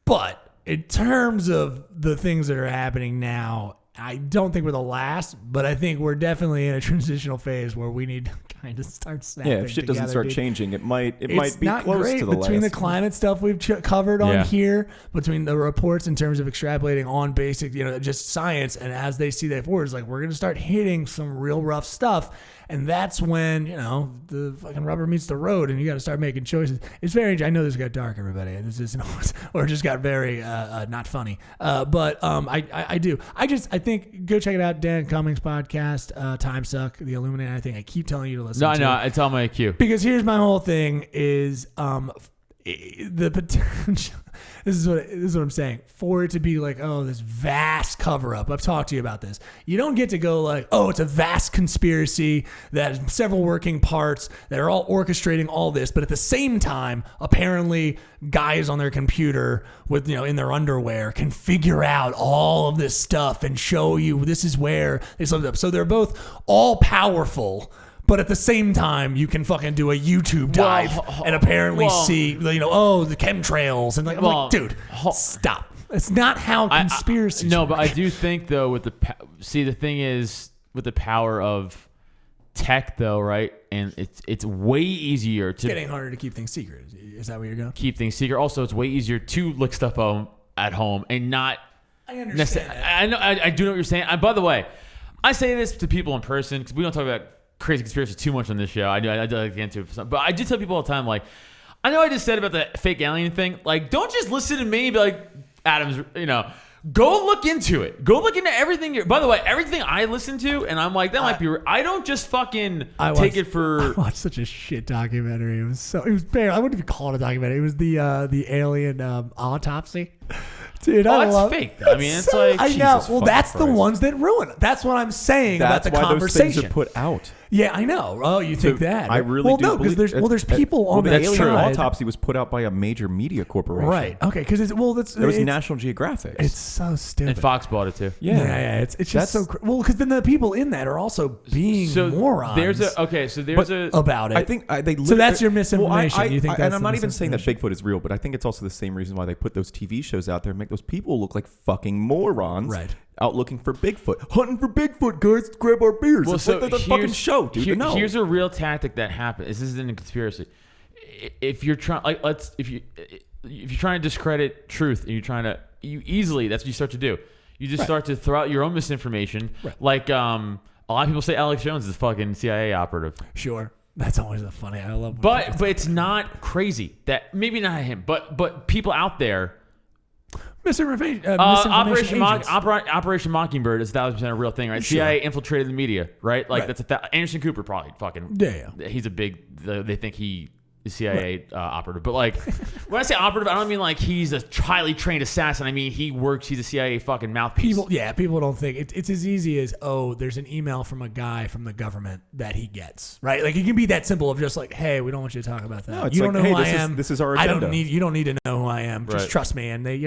but. In terms of the things that are happening now, I don't think we're the last, but I think we're definitely in a transitional phase where we need to kind of start snapping. Yeah, if shit doesn't start changing, it might be close to the between last. the climate stuff we've covered on here, between the reports in terms of extrapolating on basic, just science, and as they see that forward, it's like we're going to start hitting some real rough stuff. And that's when, the fucking rubber meets the road and you got to start making choices. It's very, I know this got dark, everybody. This is, or just got very not funny. But I do. I think, go check it out. Dan Cummings podcast, Time Suck, The Illuminati. I think I keep telling you to listen to. No, it's on my queue. Because here's my whole thing is the potential. This is what I'm saying. For it to be like, oh, this vast cover up. I've talked to you about this. You don't get to go like, oh, it's a vast conspiracy that has several working parts that are all orchestrating all this. But at the same time, apparently guys on their computer with, in their underwear can figure out all of this stuff and show you this is where they summed up. So they're both all powerful. But at the same time, you can fucking do a YouTube dive and apparently see, the chemtrails and I'm like, dude, stop. That's not how conspiracies work. But I do think though the thing is with the power of tech though, right? And it's way easier to it's getting harder to keep things secret. Is that where you're going? Keep things secret. Also, it's way easier to look stuff at home and not. I understand. I know. I do know what you're saying. By the way, I say this to people in person because we don't talk about crazy conspiracy too much on this show. I do like to get into it, but I do tell people all the time, like, I know I just said about the fake alien thing. Like, don't just listen to me and be like, Adam's, go look into it. Go look into everything. By the way, everything I listen to, and I'm like, that might be. I don't just fucking take it for. I watched such a shit documentary. It was bad. I wouldn't even call it a documentary. It was the alien autopsy. Dude, that's fake. I mean, it's like I know. Jesus Well, that's fucking the Christ. ones that ruin it. That's what I'm saying about the That's why conversation. those things are put out. Yeah, I know. Oh, you think that? I really do. No, because there's people on the that alien side. autopsy was put out by a major media corporation. Right. Okay. Because it was National Geographic. It's so stupid. And Fox bought it too. Yeah. It's just so well because then the people in that are also being morons. There's about it. I think so that's your misinformation. You think that's and I'm not even saying that Bigfoot is real, but I think it's also the same reason why they put those TV shows out there and make those people look like fucking morons. Right. Out looking for Bigfoot, hunting for Bigfoot, guys. Let's grab our beers. Well, it's like the fucking show, dude. Here's a real tactic that happens. This isn't a conspiracy. If you're trying, if you're trying to discredit truth, and that's what you start to do. You just start to throw out your own misinformation. Right. Like a lot of people say Alex Jones is a fucking CIA operative. Sure. That's always a funny. I love. But it's not crazy. That maybe not him, but people out there. Misinformation. Operation Mockingbird is 1,000% a real thing, right? Sure. CIA infiltrated the media, right? Like that's Anderson Cooper probably fucking. Yeah. He's a big. They think he is CIA operative, but like when I say operative, I don't mean like he's a highly trained assassin. I mean he's a CIA fucking mouthpiece. People don't think it's as easy as there's an email from a guy from the government that he gets, right? Like it can be that simple of just like, hey, we don't want you to talk about that. No, it's you like, don't know hey, who I am. This is our agenda. You don't need to know who I am. Just Right. trust me, and they,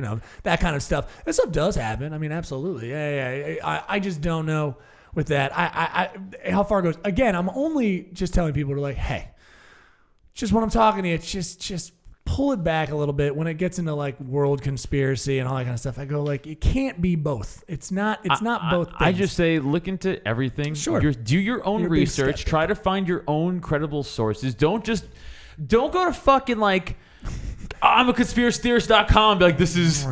that kind of stuff. That stuff does happen. I mean, absolutely. Yeah. I just don't know with that. I how far it goes. Again, I'm only just telling people to like, hey. Just when I'm talking to you, it's just pull it back a little bit. When it gets into like world conspiracy and all that kind of stuff, I go like, it can't be both. It's not both things. I just say look into everything. Sure. Do your own research. Try to find your own credible sources. Don't go to fucking like I'm a conspiracytheorist.com. Be like, this is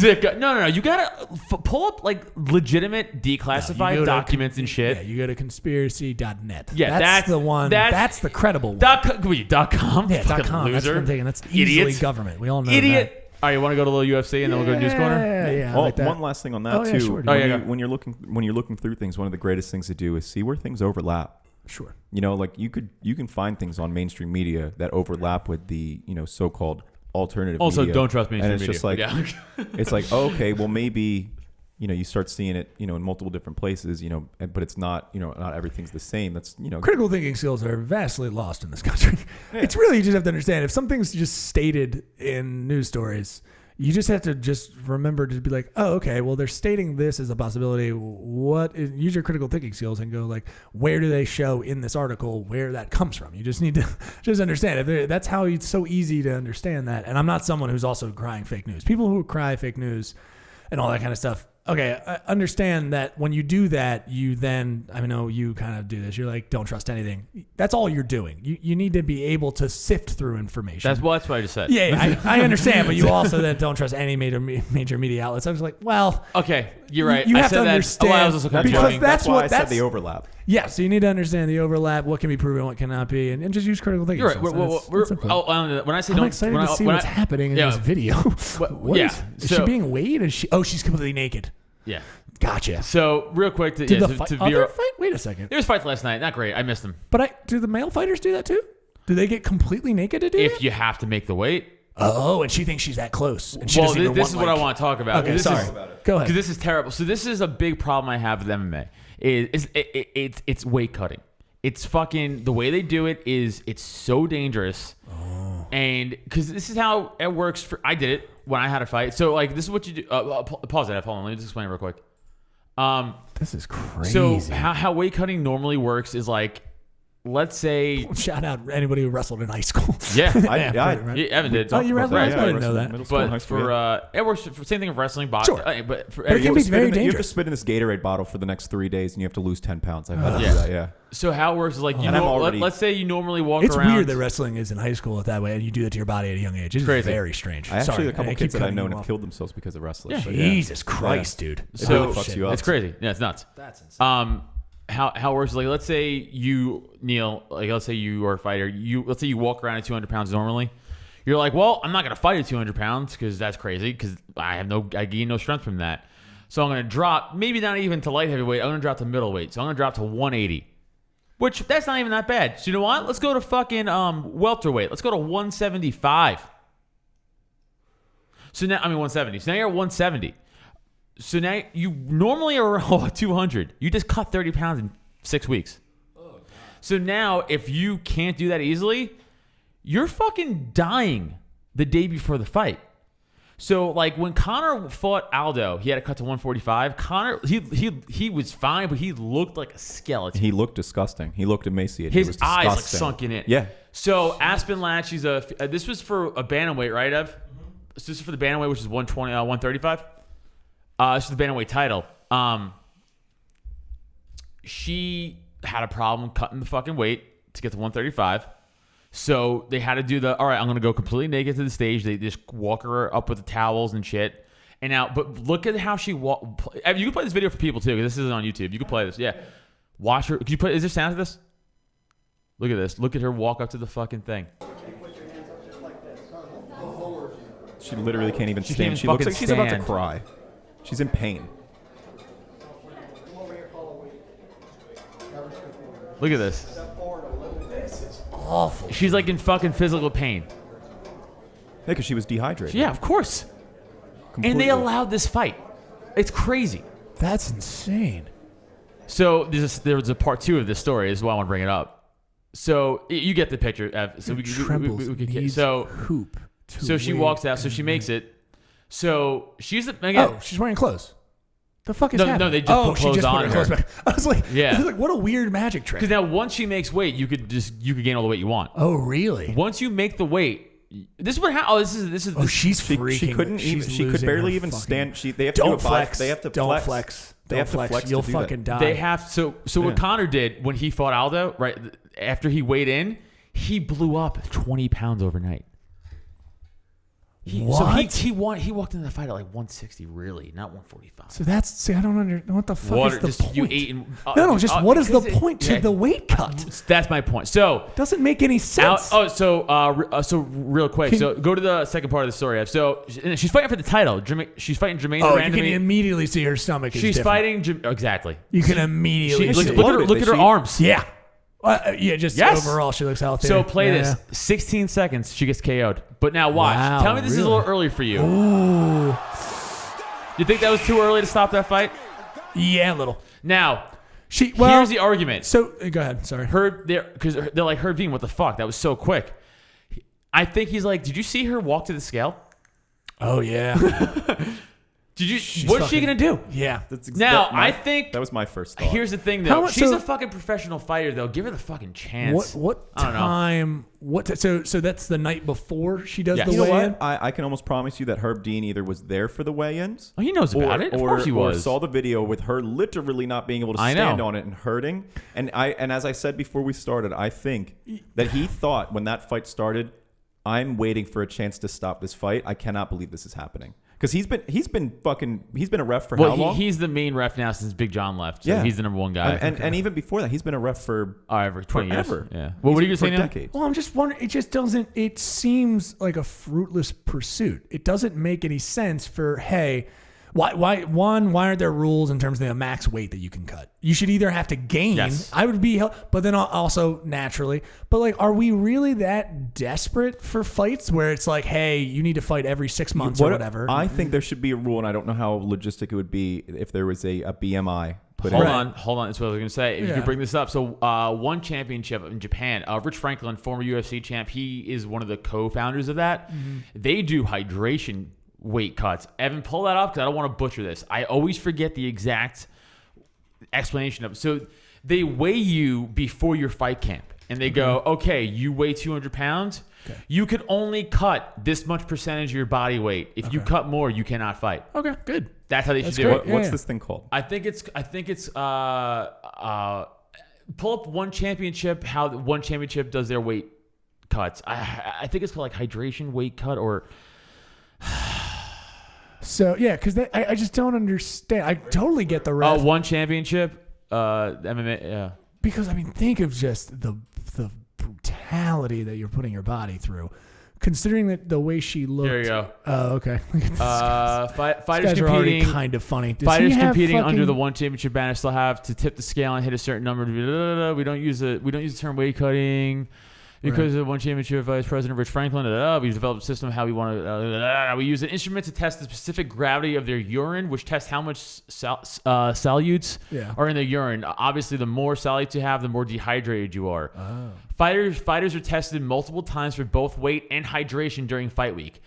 it. No. You gotta pull up like legitimate declassified documents and shit. Yeah, you go to conspiracy.net. Yeah, that's the one. That's the credible one. .com. Yeah, Fucking .com. That's loser. what I'm thinking. That's easily Idiots. Government. We all know Idiot. that. All right, you want to go to a little UFC and then we'll go to News Corner? Yeah. Well, like that. one last thing on that too. Sure, when you're looking through things, one of the greatest things to do is see where things overlap. Sure. Like you can find things on mainstream media that overlap with the so-called alternative also media. Don't trust mainstream and it's media. Just like it's like okay, well maybe you start seeing it in multiple different places, but it's not not everything's the same. That's critical thinking skills are vastly lost in this country. Yeah. It's really, you just have to understand if something's just stated in news stories, you just have to just remember to be like, oh, okay, well, they're stating this as a possibility. Use your critical thinking skills and go like, where do they show in this article where that comes from? You just need to just understand. That's how it's so easy to understand that. And I'm not someone who's also crying fake news. People who cry fake news and all that kind of stuff. Okay, I understand that when you do that, you then, I know you kind of do this. You're like, don't trust anything. That's all you're doing. You need to be able to sift through information. That's what I just said. Yeah, I understand, but you also then don't trust any major media outlets. I was like, well, okay, you're right. You I have said to that. understand I was also because that's why what I said the overlap. Yeah, so you need to understand the overlap, what can be proven, what cannot be, and just use critical thinking. You're right. When I say I'm excited to see what's happening in this video. Is she being weighed? She's completely naked. Yeah. Gotcha. So real quick, Did the other fight? Wait a second. There was fights last night. Not great. I missed them. But do the male fighters do that too? Do they get completely naked to do if that? you have to make the weight? Oh, and she thinks she's that close. And she this is what I want to talk about. Okay, sorry. Go ahead. Because this is terrible. So this is a big problem I have with MMA. It's weight cutting. It's fucking the way they do it is it's so dangerous. Oh. And because this is how it works. I did it when I had a fight. So like this is what you do. Pause it. Hold on. Let me just explain it real quick. This is crazy. So how weight cutting normally works is like, let's say, shout out anybody who wrestled in high school. Yeah, Evan did. Oh, you wrestled? I didn't know that. But for it works for same thing with wrestling. Sure. But it can be very dangerous. You have to spit in this Gatorade bottle for the next 3 days, and you have to lose 10 pounds. I've had to do that. Yeah. So how it works is like let's say you normally walk around. It's weird that wrestling is in high school that way, and you do that to your body at a young age. It's crazy. Very strange. Actually, a couple kids that I've known have killed themselves because of wrestling. Jesus Christ, dude! It really fucks you up. It's crazy. Yeah, it's nuts. That's insane. How it works is like, let's say you, Neil, like let's say you are a fighter. Let's say you walk around at 200 pounds normally. You're like, well, I'm not gonna fight at 200 pounds because that's crazy because I gain no strength from that. So I'm gonna drop, maybe not even to light heavyweight. I'm gonna drop to middleweight. So I'm gonna drop to 180. Which, that's not even that bad. So you know what? Let's go to fucking welterweight. Let's go to 175. So now, 170. So now you're at 170. So now you normally are around 200. You just cut 30 pounds in 6 weeks. So now, if you can't do that easily, you're fucking dying the day before the fight. So, like, when Conor fought Aldo, he had to cut to 145. Conor, he was fine, but he looked like a skeleton. He looked disgusting. He looked emaciated. His eyes, like, sunk in it. Yeah. So, Aspen Latch, this was for a bantamweight, right, Ev? So this is for the bantamweight, which is 120, 135. This is the bantamweight title. She had a problem cutting the fucking weight to get to 135. So they had to do all right, I'm going to go completely naked to the stage. They just walk her up with the towels and shit. And now, but look at how she walked. You can play this video for people too, because this isn't on YouTube. You can play this. Yeah. Watch her. Can you is there sound to this? Look at this. Look at her walk up to the fucking thing. She literally can't even She stand. can't She looks like she's about to stand. cry. She's in pain. Look at this. This is awful. She's like in fucking physical pain. Yeah, because she was dehydrated. Yeah, of course. Completely. And they allowed this fight. It's crazy. That's insane. So there was a part 2 of this story. This is why I want to bring it up. So you get the picture. Ev. So we needs hoop. So she walks out. So she makes it. So she's again. Oh, she's wearing clothes. The fuck is No, happening? no, they just put clothes on put her. clothes back. I was like, Yeah. what a weird magic trick. Because now once she makes weight, you could gain all the weight you want. Oh, really? Once you make the weight, this is what happens. This is. Oh, she's freaking. She couldn't even. She could barely even stand. They have to Don't do a flex. They have to Don't flex. flex. They Don't have to flex. flex. You'll to do fucking that. die. They have so what Conor did when he fought Aldo, right after he weighed in, he blew up 20 pounds overnight. What? So he walked into the fight at like 160, really, not 145. So I don't understand what the fuck is the just point. you ate and, what is the because point to the weight cut? That's my point. So Doesn't make any sense. so real quick. So go to the second part of the story. So she's fighting for the title. She's fighting Jermaine you Durand. can immediately see her stomach. Is She's different. fighting exactly. You can immediately see. Look at her arms. Yeah. Overall, she looks healthy. So play this. 16 seconds, she gets KO'd. But now watch. Wow, Tell me this is a little early for you. Ooh. You think that was too early to stop that fight? Yeah, a little. Now, here's the argument. So go ahead. Sorry. Because they're like, Herb Dean, what the fuck? That was so quick. I think he's like, did you see her walk to the scale? Oh yeah. What's she gonna do? Yeah. I think that was my first thought. Here's the thing, though. She's a fucking professional fighter, though. Give her the fucking chance. What I don't time? So that's the night before she does the you know weigh-in? what? I can almost promise you that Herb Dean either was there for the weigh-ins. Oh, he knows about it. Of course he was. Or saw the video with her literally not being able to stand on it and hurting. And as I said before we started, I think that he thought when that fight started, I'm waiting for a chance to stop this fight. I cannot believe this is happening. Because he's been a ref for how long? He's the main ref now since Big John left. So he's the number one guy. And even before that, he's been a ref for 20 years. Yeah. Well, what are you saying? Decades. Well, I'm just wondering. It just doesn't. It seems like a fruitless pursuit. It doesn't make any sense for why aren't there rules in terms of the max weight that you can cut? You should either have to gain. Yes. I would be, but then also naturally. But like, are we really that desperate for fights where it's like, hey, you need to fight every 6 months or whatever? I think there should be a rule, and I don't know how logistic it would be if there was a BMI. Hold on. That's what I was going to say. If you could bring this up. So one championship in Japan, Rich Franklin, former UFC champ, he is one of the co-founders of that. Mm-hmm. They do hydration weight cuts. Evan, pull that up because I don't want to butcher this. I always forget the exact explanation of it. So they weigh you before your fight camp. And they go, okay, you weigh 200 pounds. Okay. You could only cut this much percentage of your body weight. If you cut more, you cannot fight. Okay, good. That's how they should do it. What's this thing called? I think it's pull up one championship, how one championship does their weight cuts. I think it's called like hydration weight cut or... So yeah, because I just don't understand. I totally get the ref. One championship, MMA. Yeah. Because I mean, think of just the brutality that you're putting your body through. Considering that the way she looked. There you go. Oh, okay. Fighters competing. Are already competing. kind of funny. Fighters competing under the one championship banner still have to tip the scale and hit a certain number. We don't use the term weight cutting. Because of one championship vice president Rich Franklin, we developed a system how we want to. We use an instrument to test the specific gravity of their urine, which tests how much solutes are in the urine. Obviously, the more solutes you have, the more dehydrated you are. Oh. Fighters are tested multiple times for both weight and hydration during fight week.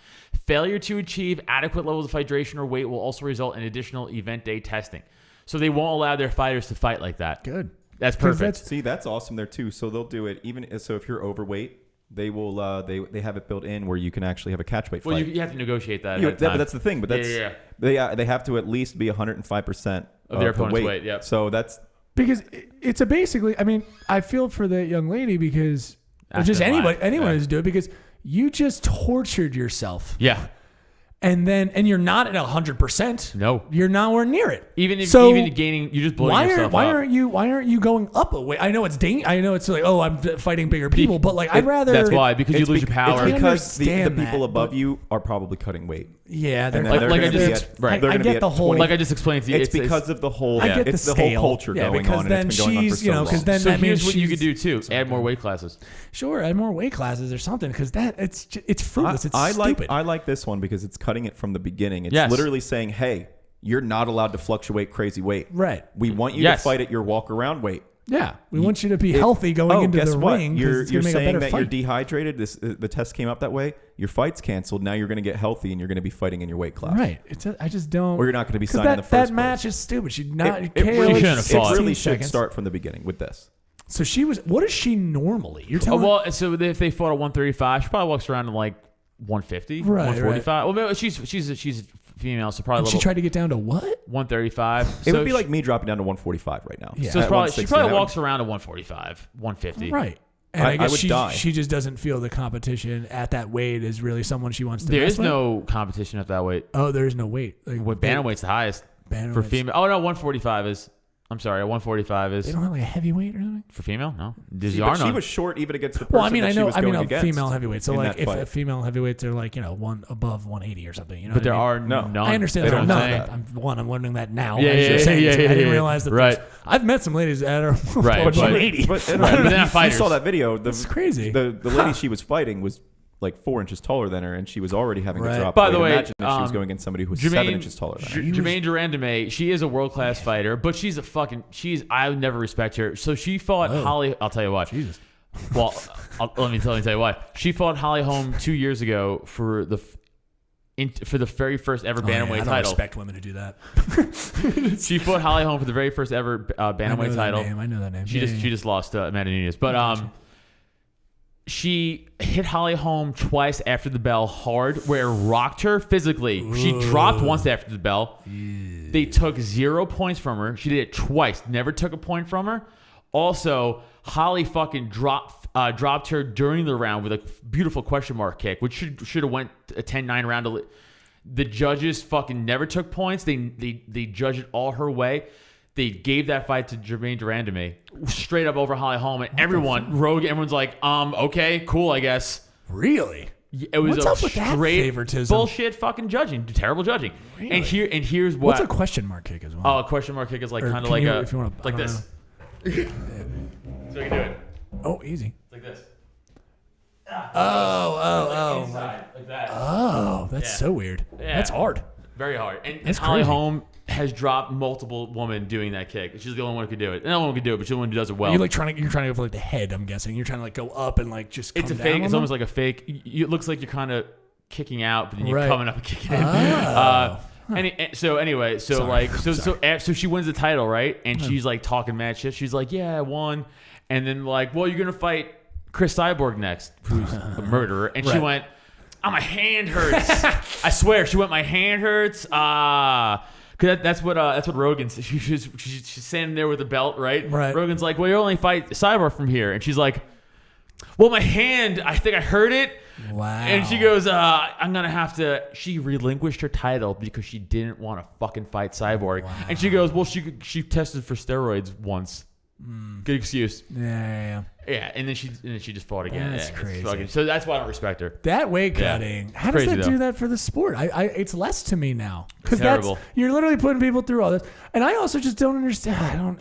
Failure to achieve adequate levels of hydration or weight will also result in additional event day testing. So they won't allow their fighters to fight like that. Good. That's perfect. That's awesome there too. So they'll do it even so if you're overweight, they will they have it built in where you can actually have a catch weight fight. Well, you have to negotiate that. But that's the thing. But that's they have to at least be 105% of their opponent's weight. Yeah. So that's because it's a basically. I mean, I feel for the young lady because just anyone who's do it because you just tortured yourself. Yeah. And you're not at 100%. No, you're nowhere near it. Even gaining, you just blowing yourself up. Why aren't you going up a weight? I know it's I know it's like, I'm fighting bigger people, but like I'd rather. That's why because you lose your power. It's because the people above you are probably cutting weight. Yeah, they're I get the whole. Like I just explained to you, it's because of the whole. I get it's the whole culture going on, and it's been going on for so long. Because then that means what you could do too: add more weight classes. Sure, add more weight classes or something. Because it's fruitless. It's stupid. I like this one because it's cutting it from the beginning. It's literally saying, hey, you're not allowed to fluctuate crazy weight. Right. We want you to fight at your walk around weight. Yeah. We want you to be healthy going into the ring. You're saying that you're dehydrated. The test came out that way. Your fight's canceled. Now you're going to get healthy and you're going to be fighting in your weight class. Right. I just don't. Or you're not going to be signed in the first place. That match is stupid. It really should start from the beginning with this. So what is she normally? You're telling well, so if they fought at 135, she probably walks around in like 150, 145. Right. Well, she's female, so probably. She tried to get down to what? 135. It would be like me dropping down to 145 right now. Yeah. So she probably walks around at 145, 150. Right. And I guess would die. She just doesn't feel the competition at that weight is really someone she wants to. There is no competition at that weight. Oh, there is no weight. Like, bantamweight's the highest for female. Oh no, 145 is. I'm sorry, 145 is. They don't have like a heavyweight or something for female. No, she was short even against the person. Well, I mean, a female heavyweight. So like, if a female heavyweights are like one above 180 or something, but there are none. I understand. There are none. I'm learning that now. Yeah. I didn't realize that. Right. I've met some ladies that are 180. But they're not fighters. You saw that video. It's crazy. The lady she was fighting was like 4 inches taller than her, and she was already having to drop. By the way, imagine if she was going against somebody who's 7 inches taller than her. Jermaine Durandame, she is a world class fighter, but I would never respect her. So she fought Holly. I'll tell you what. Jesus. Well, let me tell you why. She fought Holly Holm 2 years ago for the very first ever bantamweight title. I don't expect women to do that. She fought Holly Holm for the very first ever bantamweight title. I know that name. She just lost to Amanda Nunes, but she hit Holly Holm twice after the bell hard, where it rocked her physically. Ooh. She dropped once after the bell. Yeah. They took 0 points from her. She did it twice. Never took a point from her. Also, Holly fucking dropped her during the round with a beautiful question mark kick, which should have went a 10-9 round. The judges fucking never took points. They judged it all her way. They gave that fight to Jermaine Durandame straight up over Holly Holm, and everyone's like, okay, cool, I guess. Really? It was What's up with that favoritism? Bullshit fucking judging, terrible judging. Really? And here's what. What's a question mark kick as well? Oh, a question mark kick is like kind of like if you wanna, like this. So you can do it. Oh, easy. Like this. Oh. Inside, like that. Oh, that's so weird. Yeah. That's hard. Very hard. And Holly Holm has dropped multiple women doing that kick. She's the only one who could do it. No one could do it, but she's the one who does it well. You're trying to go for like the head. I'm guessing you're trying to like go up and like just. It's a fake. It's almost like a fake. It looks like you're kind of kicking out, but then you're coming up and kicking in. So she wins the title, right? And she's like talking mad shit. She's like, yeah, I won. And then like, well, you're gonna fight Chris Cyborg next, who's a murderer. And she went, my hand hurts. I swear, she went, my hand hurts. Cause that's what Rogan said. She's standing there with the belt, right? Right. Rogan's like, well, you only fight Cyborg from here, and she's like, well, my hand, I think I hurt it. Wow. And she goes, I'm gonna have to. She relinquished her title because she didn't want to fucking fight Cyborg. Wow. And she goes, well, she tested for steroids once. Good excuse. Yeah. And then she just fought again. That's crazy. So that's why I don't respect her. That weight cutting. Yeah. How does that do that for the sport? It's less to me now because you're literally putting people through all this. And I also just don't understand.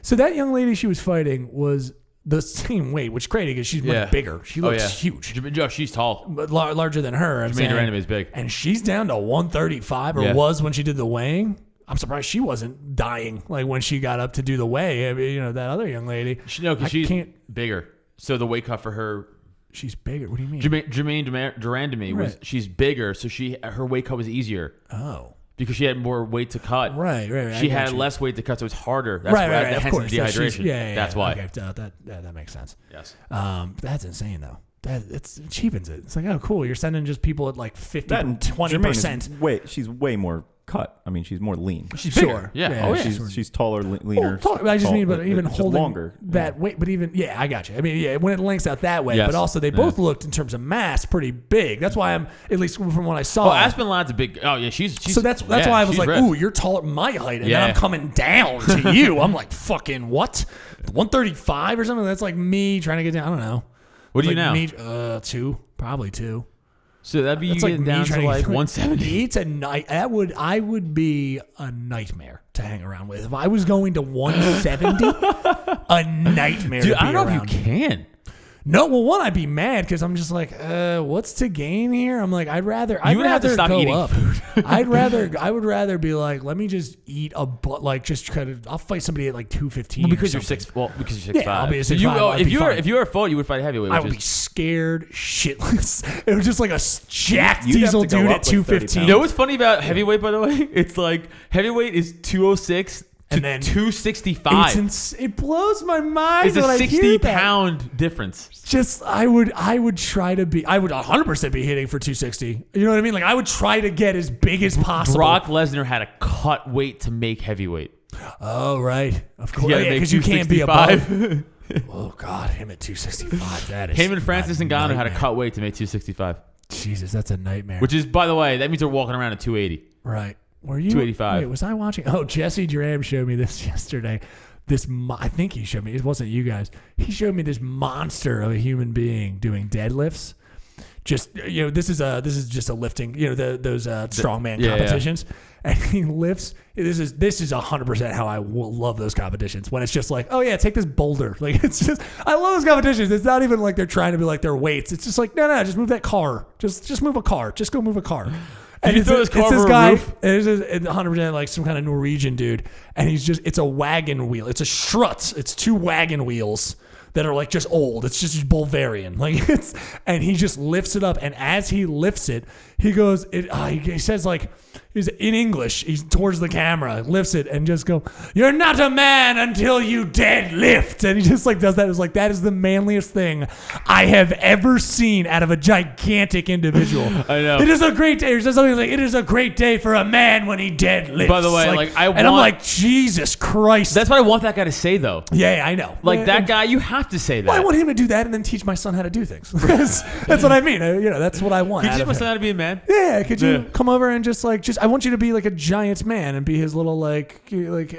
So that young lady she was fighting was the same weight, which is crazy because she's much bigger. She looks huge. She's tall. But larger than her. Jermaine Durandamy is big. And she's down to 135 or was when she did the weighing. I'm surprised she wasn't dying like when she got up to do the weigh. I mean, that other young lady. Because she's bigger. So the weight cut for her. She's bigger. What do you mean? Jermaine Durandamy she's bigger, so her weight cut was easier. Oh. Because she had more weight to cut. Right. She had less weight to cut, so it's harder. That's right. Hence of course. dehydration. That's why. Okay, that makes sense. Yes. That's insane though. It cheapens it. It's like, oh, cool. You're sending just people at like 50, 20%. She's way more cut. I mean, she's more lean. She's sure. Yeah. She's taller, leaner. I just mean, but even holding longer that weight. But even, I got you. I mean, when it links out that way, but also they both looked in terms of mass pretty big. That's why I'm, at least from what I saw. Oh, Aspen Ladd's a big. Oh yeah, she's. So that's why I was like, ooh, you're taller my height, and then I'm coming down to you. I'm like, fucking what? 135 or something. That's like me trying to get down. I don't know. What do you now? Probably two. So that'd be you getting down to like 170. It's a night. I would be a nightmare to hang around with. If I was going to 170, a nightmare. Dude, to be I don't know around. if you can. No, well, one, I'd be mad because I'm just like, what's to gain here? I'm like, I'd rather have to stop go eating up. food. I would rather be like, let me just eat just kind of. I'll fight somebody at like 215. Well, because you're 6'5". Yeah, I'll be a 6'5". If you were a 4, you would fight heavyweight. I would be scared shitless. It was just like a jacked diesel dude at 215. You know what's funny about heavyweight, by the way? It's like heavyweight is 206. And then 265. It blows my mind. It's a 60-pound difference. Just I would 100% be hitting for 260. You know what I mean? Like I would try to get as big as possible. Brock Lesnar had to cut weight to make heavyweight. Oh right, of course. Because you can't be above. Oh God, him at 265. That is. Him and Francis Ngannou had to cut weight to make 265. Jesus, that's a nightmare. Which is, by the way, that means they're walking around at 280. Right. Were you 285? Wait, was I watching? Oh, Jesse Dram showed me this yesterday. I think he showed me. It wasn't you guys. He showed me this monster of a human being doing deadlifts. Just this is just a lifting. Those strongman competitions, and he lifts. This is 100% how I love those competitions. When it's just like, oh yeah, take this boulder. Like it's just, I love those competitions. It's not even like they're trying to be like their weights. It's just like no, just move that car. Just move a car. Just go move a car. And it's this guy, it's 100% like some kind of Norwegian dude, and it's a wagon wheel. It's a strut. It's 2 wagon wheels that are like just old. It's just Bulgarian. And he just lifts it up, and as he lifts it, he goes. He says like. He's in English. He's towards the camera, lifts it, and just go, "You're not a man until you deadlift." And he just like does that. It's like that is the manliest thing I have ever seen out of a gigantic individual. I know. It is a great day. He says something like, "It is a great day for a man when he deadlifts." By the way, I'm like, Jesus Christ. That's what I want that guy to say, though. Yeah, I know. That guy, you have to say that. Well, I want him to do that and then teach my son how to do things. That's what I mean. That's what I want. Could you teach my son how to be a man? Yeah. Could you come over and just I want you to be like a giant man and be his little like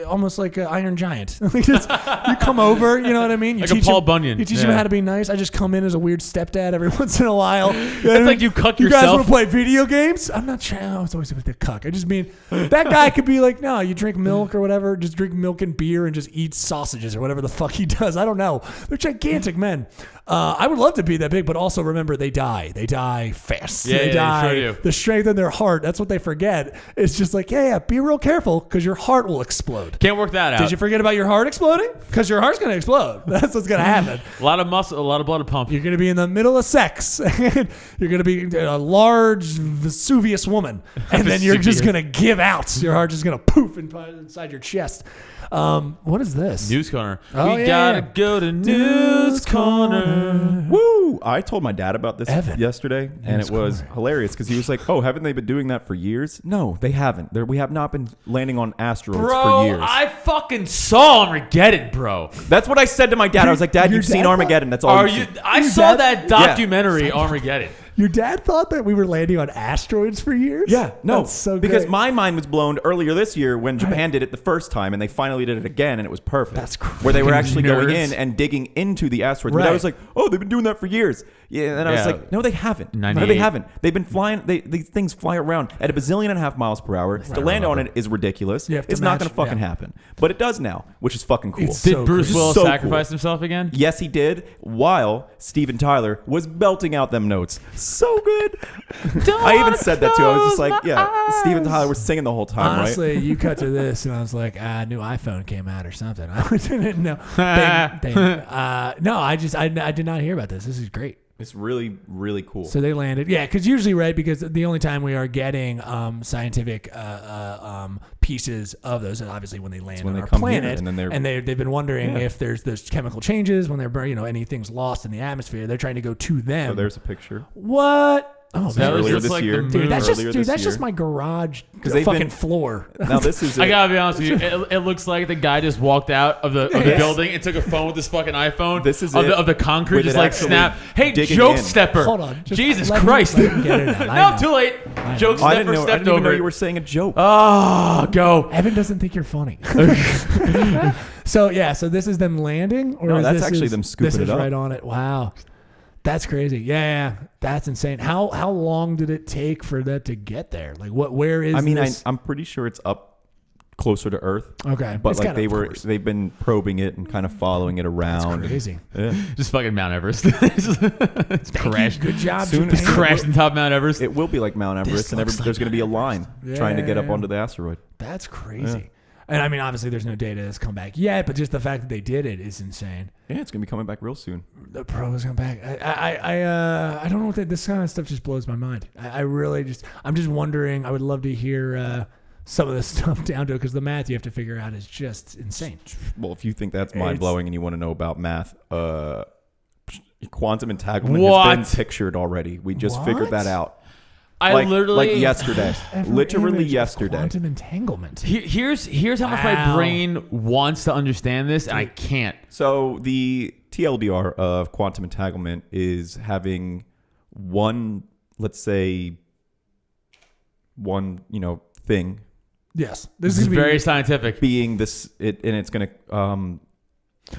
almost like an Iron Giant. You come over, you know what I mean? You like teach a Paul him, Bunyan. You teach him how to be nice. I just come in as a weird stepdad every once in a while. It's like you cuck yourself. You guys want to play video games? I'm not trying. It's always with the cuck. I just mean that guy could be like, no, you drink milk or whatever. Just drink milk and beer and just eat sausages or whatever the fuck he does. I don't know. They're gigantic men. I would love to be that big, but also remember they die. They die fast. Yeah, they die. Sure do. The strength in their heart. That's what they forget. It's just like, yeah, be real careful because your heart will explode. Can't work that out. Did you forget about your heart exploding? Because your heart's going to explode. That's what's going to happen. A lot of muscle, a lot of blood to pump. You're going to be in the middle of sex. You're going to be a large Vesuvius woman. And then you're just going to give out. Your heart is going to poof inside your chest. What is this? News Corner. Oh, we gotta go to News Corner. Woo! I told my dad about this Evan. yesterday, and it was hilarious because he was like, "Oh, haven't they been doing that for years?" No, they haven't. We have not been landing on asteroids for years. I fucking saw Armageddon, bro. That's what I said to my dad. I was like, "Dad, you've seen Armageddon. That's all." I saw that documentary, Armageddon. Your dad thought that we were landing on asteroids for years? Yeah, no, that's so because great. my mind was blown earlier this year when Japan did it the first time, and they finally did it again, and it was perfect. That's crazy. Where they were actually going Nerds. in and digging into the asteroids. Right. But I was like, oh, they've been doing that for years. Yeah, and I was Yeah. like, no, they haven't. No, 98. they haven't. They've been flying. These things fly around at 1.5 miles per hour. To land on it is ridiculous. You have to It's not match- going to fucking yeah. happen. But it does now, which is fucking cool. It's Did so Bruce crazy. Willis So sacrifice cool. himself again? Yes, he did. While Steven Tyler was belting out them notes, so good. I even said that too. I was just like, yeah, Steven Tyler was singing the whole time, Honestly, right? you cut to this, and I was like, new iPhone came out or something. I didn't know. No, I did not hear about this. This is great. It's really, really cool. So they landed, yeah, because usually, right, because the only time we are getting scientific pieces of those, and obviously when they land when on they our come here, planet, and then they've been wondering Yeah. if there's chemical changes when they're anything's lost in the atmosphere. They're trying to go to them. So there's a picture. What? Oh, That man. was earlier just this like year. the moon. Dude, that's Earlier just this year. my garage they've fucking been- floor. Now this is. I gotta be honest with you. It looks like the guy just walked out of the Yes. building and took a phone with his fucking iPhone. This is of it. the, of the concrete, With just it like actually snap. Hey, digging joke in. stepper. Hold on. Just Jesus let him- Christ. let him get it out. I No, know. too late. Joke I stepper didn't know. I stepped didn't even know over you were it. saying a joke. Oh, go. Evan doesn't think you're funny. So this is them landing, or No, is that's this actually is- them scooping this it is up. right on it. Wow, that's crazy. Yeah, that's insane. How long did it take for that to get there? Like where is? I mean, this? I'm pretty sure it's up closer to Earth. Okay, But It's like gotta- of course. they've been probing it and kind of following it around. That's crazy. Yeah. Just fucking Mount Everest. It's crashed. Good job. Soon- Japan. Crashed on top of Mount Everest. It will be like Mount Everest, and looks like there's going to be a line trying to get up Yeah. onto the asteroid. That's crazy. And I mean, obviously, there's no data that's come back yet, but just the fact that they did it is insane. Yeah, it's going to be coming back real soon. The pros come back. I don't know what this kind of stuff just blows my mind. I really I'm just wondering. I would love to hear some of this stuff down to it because the math you have to figure out is just insane. Well, if you think that's It's- mind blowing and you want to know about math, quantum entanglement What? has been pictured already. We just figured What? that out. I literally like yesterday, Every literally image of yesterday. Quantum entanglement. Here's how much my Wow. brain wants to understand this, and I can't. So the TLDR of quantum entanglement is having one, let's say, one thing Yes, This is very scientific. being this, and it's going to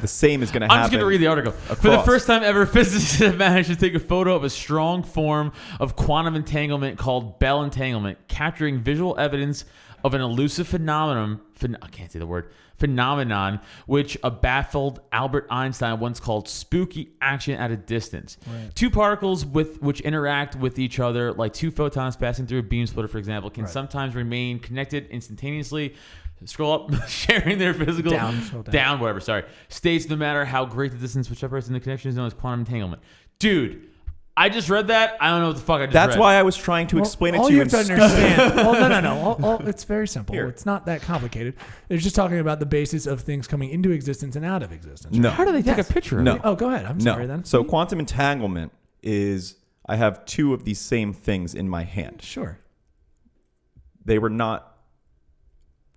the same is going to happen. I'm just going to read the article. For the across. first time ever, physicists have managed to take a photo of a strong form of quantum entanglement called Bell entanglement, capturing visual evidence of an elusive phenomenon, I can't say the word, phenomenon, which a baffled Albert Einstein once called spooky action at a distance. Right. Two particles which interact with each other, like two photons passing through a beam splitter, for example, can Right. sometimes remain connected instantaneously. Scroll up, sharing their physical Scroll down, whatever. Sorry, states no matter how great the distance which separates the connection is known as quantum entanglement. Dude, I just read that. I don't know what the fuck I just read. That's why I was trying to explain it all to you you. have to in understand. Well, no. It's very simple. Here. It's not that complicated. They're just talking about the basis of things coming into existence and out of existence. No. How do they take Yes. a picture of No. it? Oh, go ahead. I'm No. sorry then. So quantum entanglement is I have two of these same things in my hand. Sure. They were not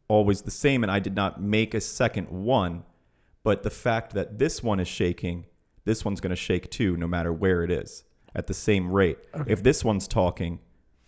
always the same, and I did not make a second one. But the fact that this one is shaking, this one's going to shake too, no matter where it is, at the same rate. Okay. If this one's talking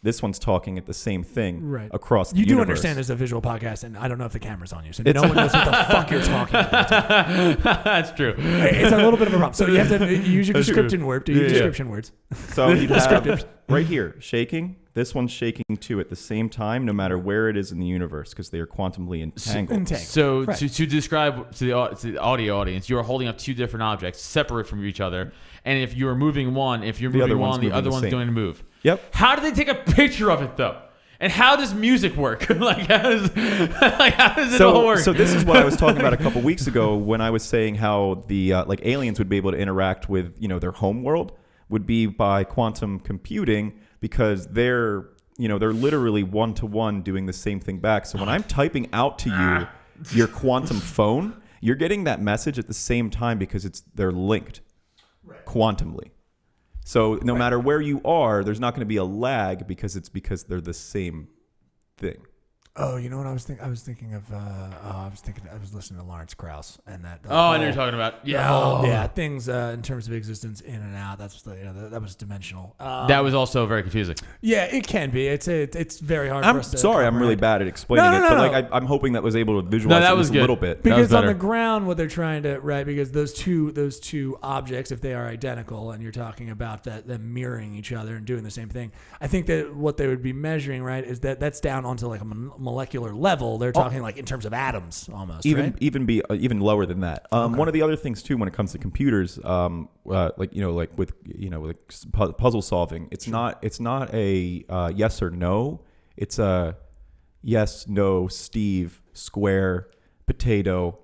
at the same thing Right. across the You do universe. understand this is a visual podcast, and I don't know if the camera's on you, so no one knows what the fuck you're talking about. That's true. It's a little bit of a problem. So you have to use your That's true. description word. Do your Yeah. description words. So you Descriptive. have right here shaking. This one's shaking too at the same time, no matter where it is in the universe, because they are quantumly entangled. Entangled. So Right. to describe to the audio audience, you are holding up two different objects separate from each other, and if you are moving one, if you're The other moving one's one, the moving other the one's same. going to move. Yep. How do they take a picture of it though? And how does music work? like how does it all work? So this is what I was talking about a couple weeks ago when I was saying how the like aliens would be able to interact with their home world would be by quantum computing, because they're literally one-to-one doing the same thing back. So when I'm typing out to you your quantum phone, you're getting that message at the same time because they're linked quantumly. So no matter where you are, there's not going to be a lag because they're the same thing. Oh, you know what I was thinking? I was listening to Lawrence Krauss and that. I know you're talking about. Yeah. Things in terms of existence in and out. That's that was dimensional. That was also very confusing. Yeah, it can be. It's very hard. I'm for us to sorry, I'm really bad at explaining it, but like I'm hoping that was able to visualize that was a good. little bit. Because on the ground, what they're trying to because those two objects, if they are identical, and you're talking about them mirroring each other and doing the same thing, I think that what they would be measuring, right, is that's down onto like a molecular level. They're talking like in terms of atoms almost. Even lower than that. One of the other things too when it comes to computers, like puzzle solving, it's not a yes or no. It's a yes, no, Steve, square, potato,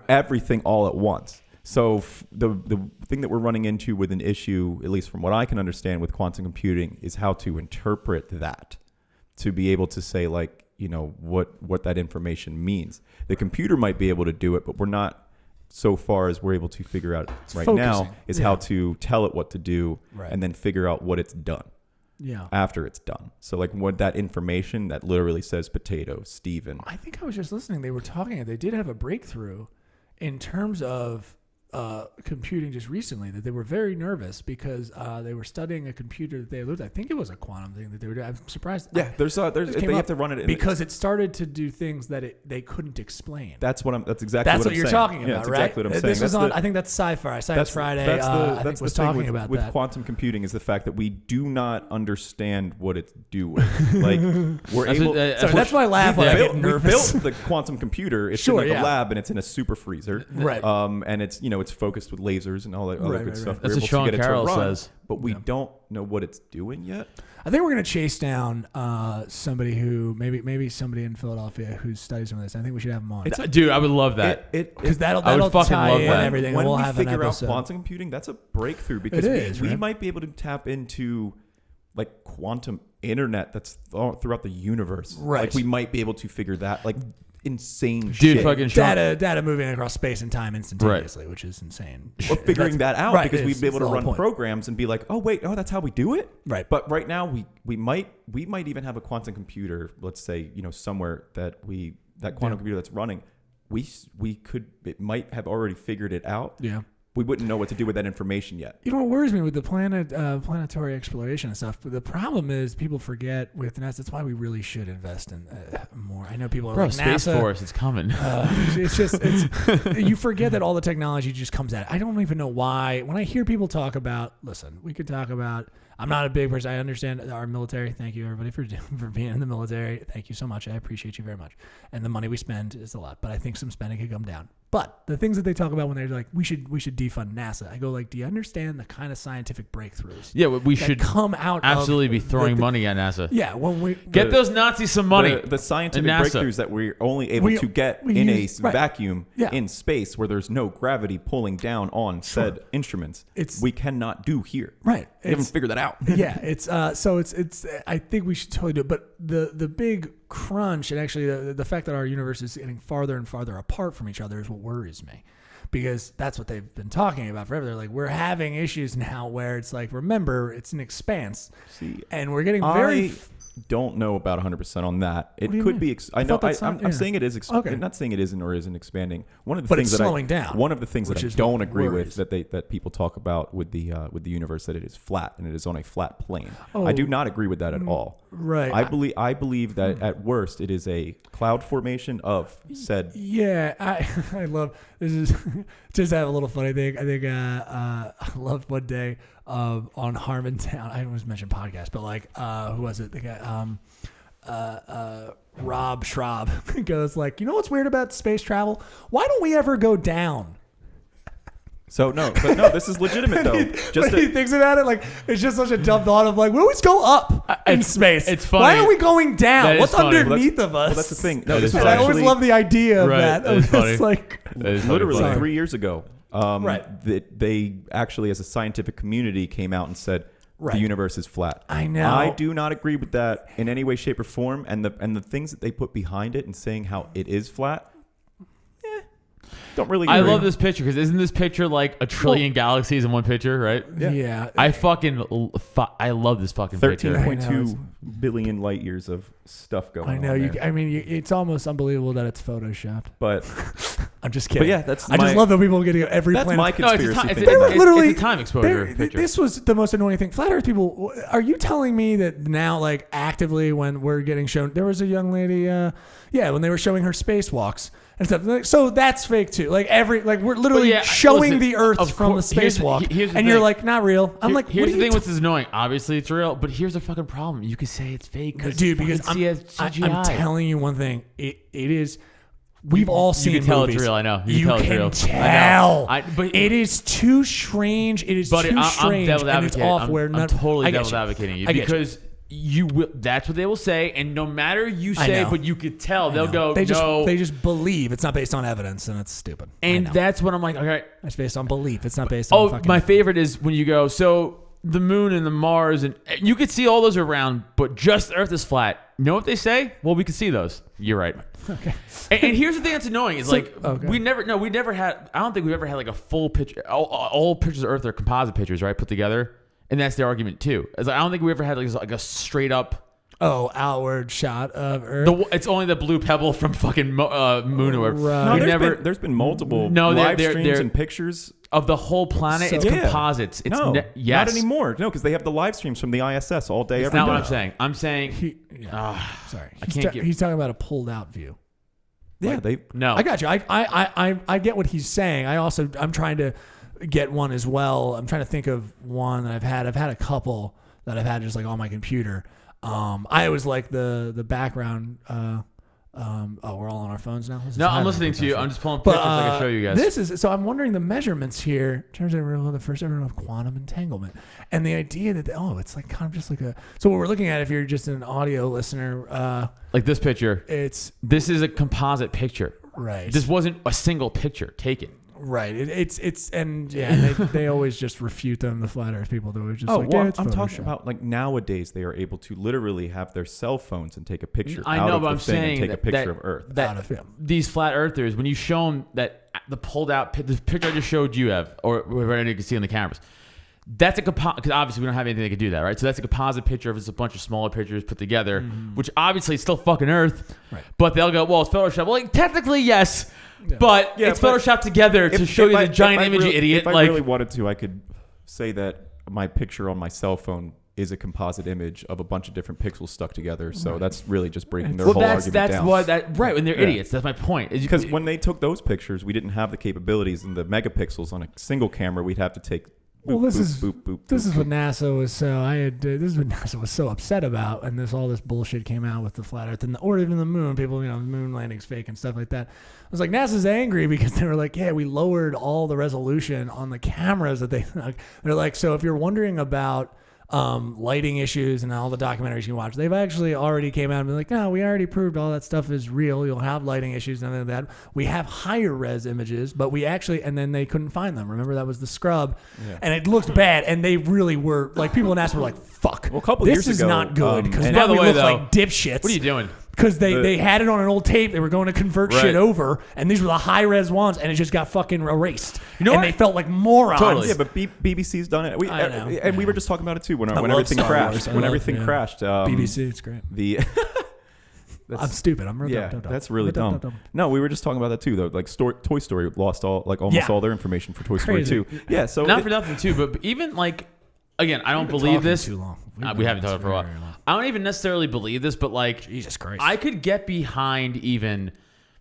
everything all at once. So the thing that we're running into with an issue, at least from what I can understand with quantum computing, is how to interpret that, to be able to say like, what that information means. The computer might be able to do it, but we're not so far as we're able to figure out now is how to tell it what to do and then figure out what it's done after it's done. So like what that information that literally says potato, Steven. I think I was just listening. They were talking, they did have a breakthrough in terms of computing just recently, that they were very nervous because they were studying a computer that they looked at. I think it was a quantum thing that they were doing. I'm surprised. Yeah, they have to run it because it started to do things that they couldn't explain. That's exactly what you're saying. talking about, that's right? Exactly what I'm saying. This was I think that's Sci-Fi. Science Friday. That's was talking about with that. Quantum computing is the fact that we do not understand what it's doing. Like we're able. That's why I laugh when I get nervous. We built the quantum computer. It's in like a lab and it's in a super freezer. Right. And it's it's focused with lasers and all that other good stuff. That's what Sean Carroll says. But we don't know what it's doing yet. I think we're going to chase down somebody who maybe somebody in Philadelphia who studies some of this. I think we should have him on. Dude, I would love that. Because that'll tie in everything. When we'll we have figure an out quantum computing, that's a breakthrough because we might be able to tap into like quantum internet that's throughout the universe. Right. Like we might be able to figure that like insane shit. Fucking data moving across space and time instantaneously, which is insane. Or figuring that out because we'd be able to run programs and be like, that's how we do it. Right. But right now we might even have a quantum computer, let's say, somewhere that quantum computer that's running, it might have already figured it out. Yeah. We wouldn't know what to do with that information yet. You know what worries me with the planetary exploration and stuff? But the problem is people forget with NASA. That's why we really should invest in more. I know people are like, Space NASA, Force, it's coming. You forget that all the technology just comes out. I don't even know why. When I hear people talk about, listen, we could talk about. I'm not a big person. I understand our military. Thank you, everybody, for being in the military. Thank you so much. I appreciate you very much. And the money we spend is a lot, but I think some spending could come down. But the things that they talk about when they're like, we should defund NASA. I go like, do you understand the kind of scientific breakthroughs? Yeah, we should come out. Absolutely be throwing money at NASA. Yeah, when we get those Nazis some money. The scientific breakthroughs that we're only able to get in a vacuum in space where there's no gravity pulling down on said instruments, we cannot do here. Right. We haven't figured that out. Yeah, it's so it's. I think we should totally do it. But the big crunch and actually the fact that our universe is getting farther and farther apart from each other is what worries me, because that's what they've been talking about forever. They're like, we're having issues now where it's like, remember, it's an expanse, and we're getting very. Don't know about 100% on that. It could be. I'm saying it is. I'm not saying it isn't or isn't expanding. One of the things slowing down. One of the things that I don't agree with that people talk about with the universe, that it is flat and it is on a flat plane. I do not agree with that at all. Right. I believe that at worst it is a cloud formation of said. Yeah, I love this. Is just have a little funny thing. I think I loved one day on Harmontown. I always mention podcast, but like who was it? The guy Rob Schraub goes like, you know what's weird about space travel? Why don't we ever go down? So this is legitimate though. He thinks about it, like it's just such a dumb thought of like, we always go up in space. It's funny. Why are we going down? What's underneath of us? Well, that's the thing. No, I always love the idea of that. That is funny. It's like literally 3 years ago. They actually, as a scientific community, came out and said the universe is flat. I know. I do not agree with that in any way, shape, or form. And the things that they put behind it and saying how it is flat. don't really. I love this picture because isn't this picture like a trillion galaxies in one picture, right? Yeah. I love this fucking picture. 13.2 billion light years of stuff going on. I know. There. It's almost unbelievable that it's photoshopped. But I'm just kidding. But yeah, that's I just love that people getting every that's planet. my conspiracy it's theory. literally it's a time exposure picture. This was the most annoying thing. Flat Earth people, are you telling me that now, like actively, when we're getting shown, there was a young lady, when they were showing her spacewalks and stuff. Like, so that's fake too. Like we're literally showing the Earth from the spacewalk, and you're like, not real. I'm like, here's the thing. What's annoying? Obviously, it's real, but here's the fucking problem. You could say it's fake, dude. Because I'm telling you one thing. It is. We've all seen you can tell movies. It's real. I know. You can tell. But it is too strange. It is too strange, and it's off. I'm totally devil's advocating you because you will. That's what they will say, and no matter you say, but you could tell they'll go. They just believe it's not based on evidence, and it's stupid. And that's what I'm like. Okay, it's based on belief. It's not based on. Oh, my favorite is when you go. So the moon and the Mars, and you could see all those around, but just Earth is flat. You know what they say? Well, we can see those. You're right. Okay. And here's the thing that's annoying is we never had. I don't think we've ever had like a full picture. All pictures of Earth are composite pictures, right? Put together, and that's the argument too. It's like, I don't think we ever had like a straight up. Outward shot of Earth. It's only the blue pebble from fucking moon or whatever. No, there's been multiple live streams and pictures of the whole planet. It's composites. It's not anymore. No, because they have the live streams from the ISS all day. That's not what I'm saying. I'm saying. Sorry, he's talking about a pulled out view. Yeah, I got you. I get what he's saying. I'm trying to get one as well. I'm trying to think of one that I've had. I've had a couple that I've had just like on my computer. I always like the background. We're all on our phones now. I'm listening to you. I'm just pulling pictures so I can show you guys. So I'm wondering the measurements here. Turns out we're the first ever of quantum entanglement, and the idea that it's like kind of just like a. So what we're looking at, if you're just an audio listener, like this picture, this is a composite picture. Right. This wasn't a single picture taken. Right. They always just refute them. The flat Earth people, they're just I'm talking about like nowadays they are able to literally have their cell phones and take a picture. I know, but I'm saying take a picture of Earth. Out of him. These flat Earthers, when you show them that the pulled out the picture I just showed you have, or whatever you can see on the cameras, that's a composite, because obviously we don't have anything that can do that, right? So that's a composite picture of it's a bunch of smaller pictures put together, which obviously is still fucking Earth, right? But they'll go, well, it's Photoshop. Well, like technically yes. Yeah. But it's Photoshopped together to show you the giant image, you idiot. If I really wanted to, I could say that my picture on my cell phone is a composite image of a bunch of different pixels stuck together. So that's really just breaking their whole argument down. Right, when they're idiots. That's my point. Because when they took those pictures, we didn't have the capabilities and the megapixels on a single camera. We'd have to take. This is what NASA was this is what NASA was so upset about, and all this bullshit came out with the flat Earth or even the moon. People, the moon landing's fake and stuff like that. I was like, NASA's angry because they were like, yeah, we lowered all the resolution on the cameras that they're like, so if you're wondering about lighting issues and all the documentaries you watch, they've actually already came out and been like, no, we already proved all that stuff is real. You'll have lighting issues and like that. We have higher res images, but we actually, and then they couldn't find them. Remember, that was the scrub, and it looked bad, and they really were like, people in NASA were like, fuck, well, a couple years ago, this is not good, because now we look like dipshits. What are you doing? Because they had it on an old tape. They were going to convert shit over, and these were the high-res ones, and it just got fucking erased. They felt like morons. Totally. Yeah, but BBC's done it. And we were just talking about it, too, when everything crashed. When everything crashed. BBC, it's great. I'm stupid. I'm really dumb. That's really dumb. No, we were just talking about that, too, though. Like, Toy Story lost almost all their information for Toy Story 2. Yeah, so... Not for nothing, too, but even, like... Again, I don't believe this. Too long. We haven't talked for a while. I don't even necessarily believe this, but like, Jesus Christ, I could get behind even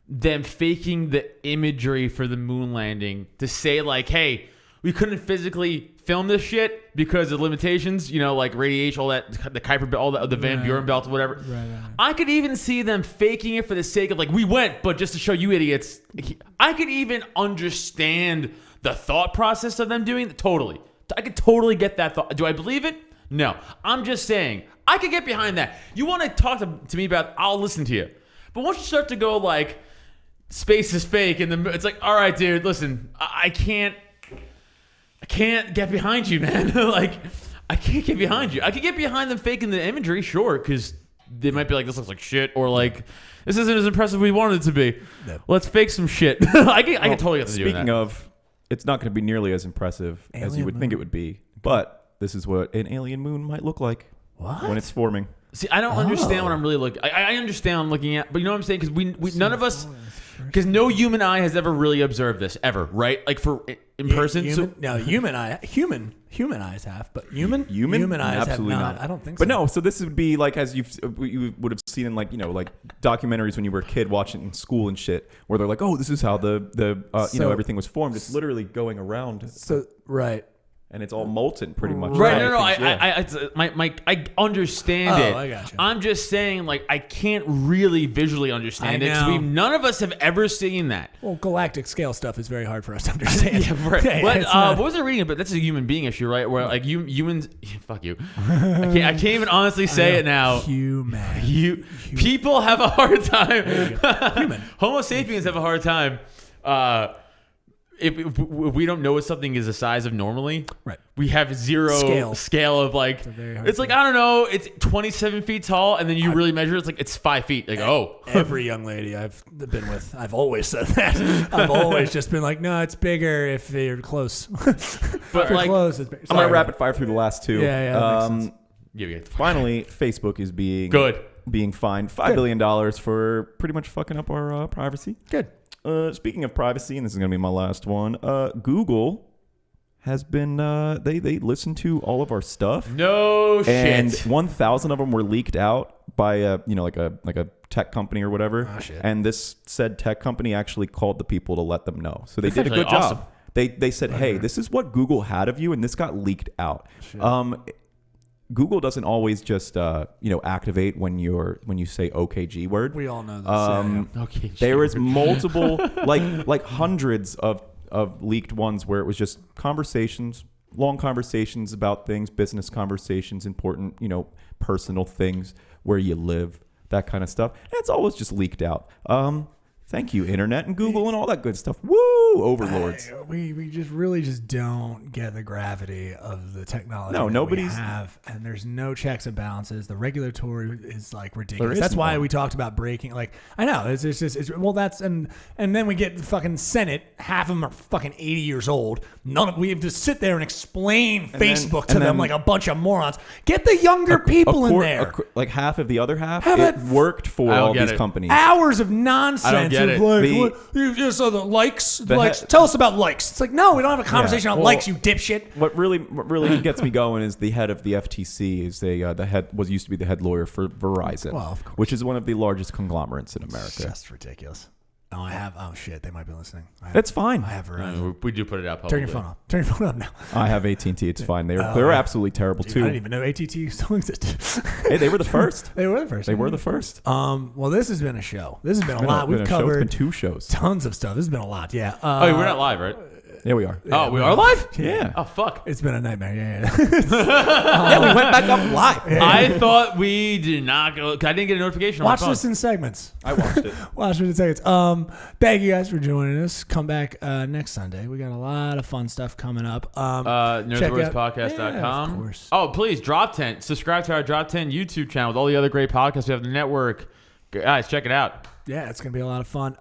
them faking the imagery for the moon landing to say like, hey, we couldn't physically film this shit because of limitations, like radiation, all that, the Kuiper belt, all the Van Buren belt, or whatever. Right. I could even see them faking it for the sake of like, we went, but just to show you idiots. I could even understand the thought process of them doing it. Totally. I could totally get that thought. Do I believe it? No. I'm just saying, I could get behind that. You want to talk to me about, I'll listen to you. But once you start to go like, space is fake, and it's like, all right, dude, listen, I can't get behind you, man. Like, I can't get behind you. I could get behind them faking the imagery, sure, because they might be like, this looks like shit, or like, this isn't as impressive as we wanted it to be. Yep. Let's fake some shit. I can totally get to doing that. Speaking of, it's not going to be nearly as impressive as you would think it would be, but this is what an alien moon might look like when it's forming. See, I don't understand what I'm really looking. I understand what I'm looking at, but you know what I'm saying? Because we none of us, because no human eye has ever really observed this ever, right? Like in person. Human eyes have, but human eyes absolutely have not. I don't think so. But no, so this would be like as you would have seen in like like documentaries when you were a kid watching in school and shit, where they're like, oh, this is how the everything was formed. It's literally going around. So right. And it's all molten, pretty much. Right? No. I understand it. I gotcha. I'm just saying, like, I can't really visually understand it because none of us have ever seen that. Well, galactic scale stuff is very hard for us to understand. Yeah, right. What was I reading about? That's a human being issue, right? Where like humans, fuck you. I can't even honestly say it now. People have a hard time. Homo sapiens have a hard time. If we don't know what something is the size of normally, right? We have zero scale of like it's like I don't know, it's 27 feet tall, and then you really measure it's 5 feet. Like every young lady I've been with, I've always said that. I've always just been like, no, it's bigger if you're close. But like, close, it's bigger. I'm gonna rapid fire through the last two. Yeah. Finally, Facebook is being fined $5 billion for pretty much fucking up our privacy. Good. Speaking of privacy, and this is going to be my last one, Google has been, they listen to all of our stuff. No shit. And 1,000 of them were leaked out by like a tech company or whatever. Oh, shit. And this said tech company actually called the people to let them know. So they did a good job. They said, hey, this is what Google had of you, and this got leaked out. Shit. Google doesn't always just activate when you say OK word. We all know this. Okay. There was multiple like hundreds of leaked ones where it was just long conversations about things, business conversations, important personal things, where you live, that kind of stuff. And it's always just leaked out. Thank you, Internet and Google and all that good stuff. Woo, overlords. We just really don't get the gravity of the technology. No, nobody's we have, and there's no checks and balances. The regulatory is like ridiculous. That's why we talked about breaking. Like I know it's that's and then we get the fucking Senate. Half of them are fucking 80 years old. We have to sit there and explain Facebook to them like a bunch of morons. Get the younger people in there. Like half of the other half. It worked for all these companies. Hours of nonsense. Get it. So the likes. Tell us about likes. It's like, no, we don't have a conversation on likes, you dipshit. What really gets me going is the head of the FTC is used to be the head lawyer for Verizon, which is one of the largest conglomerates in America. It's just ridiculous. No, I have. Oh shit, they might be listening. That's fine. I have Verizon. No, we do put it out publicly. Turn your phone off. Turn your phone off now. I have AT&T. It's fine. They're absolutely terrible too. I didn't even know AT&T still existed. Hey, they were the first. They were the first. Well, this has been a show. This has been a lot. We've covered. It's been 2 shows. Tons of stuff. This has been a lot. Yeah. We're not live, right? Yeah, we are. Oh, we are live? Yeah. Oh, fuck. It's been a nightmare. Yeah. Yeah, we went back up live. Yeah. I thought we did not go. I didn't get a notification on my phone. Watch this in segments. I watched it. Watch it in segments. Thank you guys for joining us. Come back next Sunday. We got a lot of fun stuff coming up. NerdWordsPodcast.com. Yeah, of course. Oh, please, DropTent. Subscribe to our DropTent YouTube channel with all the other great podcasts we have in the network. Guys, check it out. Yeah, it's going to be a lot of fun.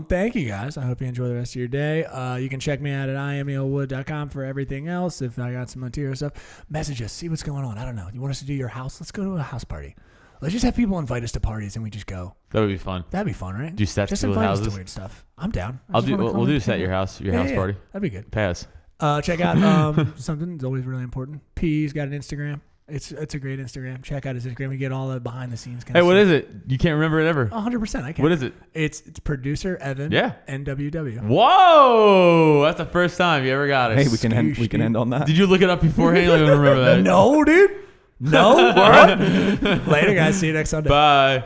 Thank you, guys. I hope you enjoy the rest of your day. You can check me out at IamNeilWood.com for everything else. If I got some material stuff, message us. See what's going on. I don't know. You want us to do your house? Let's go to a house party. Let's just have people invite us to parties and we just go. That would be fun. That'd be fun, right? Do sets just to invite houses? us to weird stuff. I'm down. We'll do set your house party. That'd be good. Pass. Check out something that's always really important. P's got an Instagram. It's a great Instagram. Check out his Instagram. You get all the behind the scenes kind of stuff. What is it? You can't remember it ever. 100%. I can. What is it? It's producer Evan. Yeah. NWW. Whoa, that's the first time you ever got it. Hey, we can end on that. Did you look it up beforehand? I don't remember that. No, dude. No. Later, guys. See you next Sunday. Bye.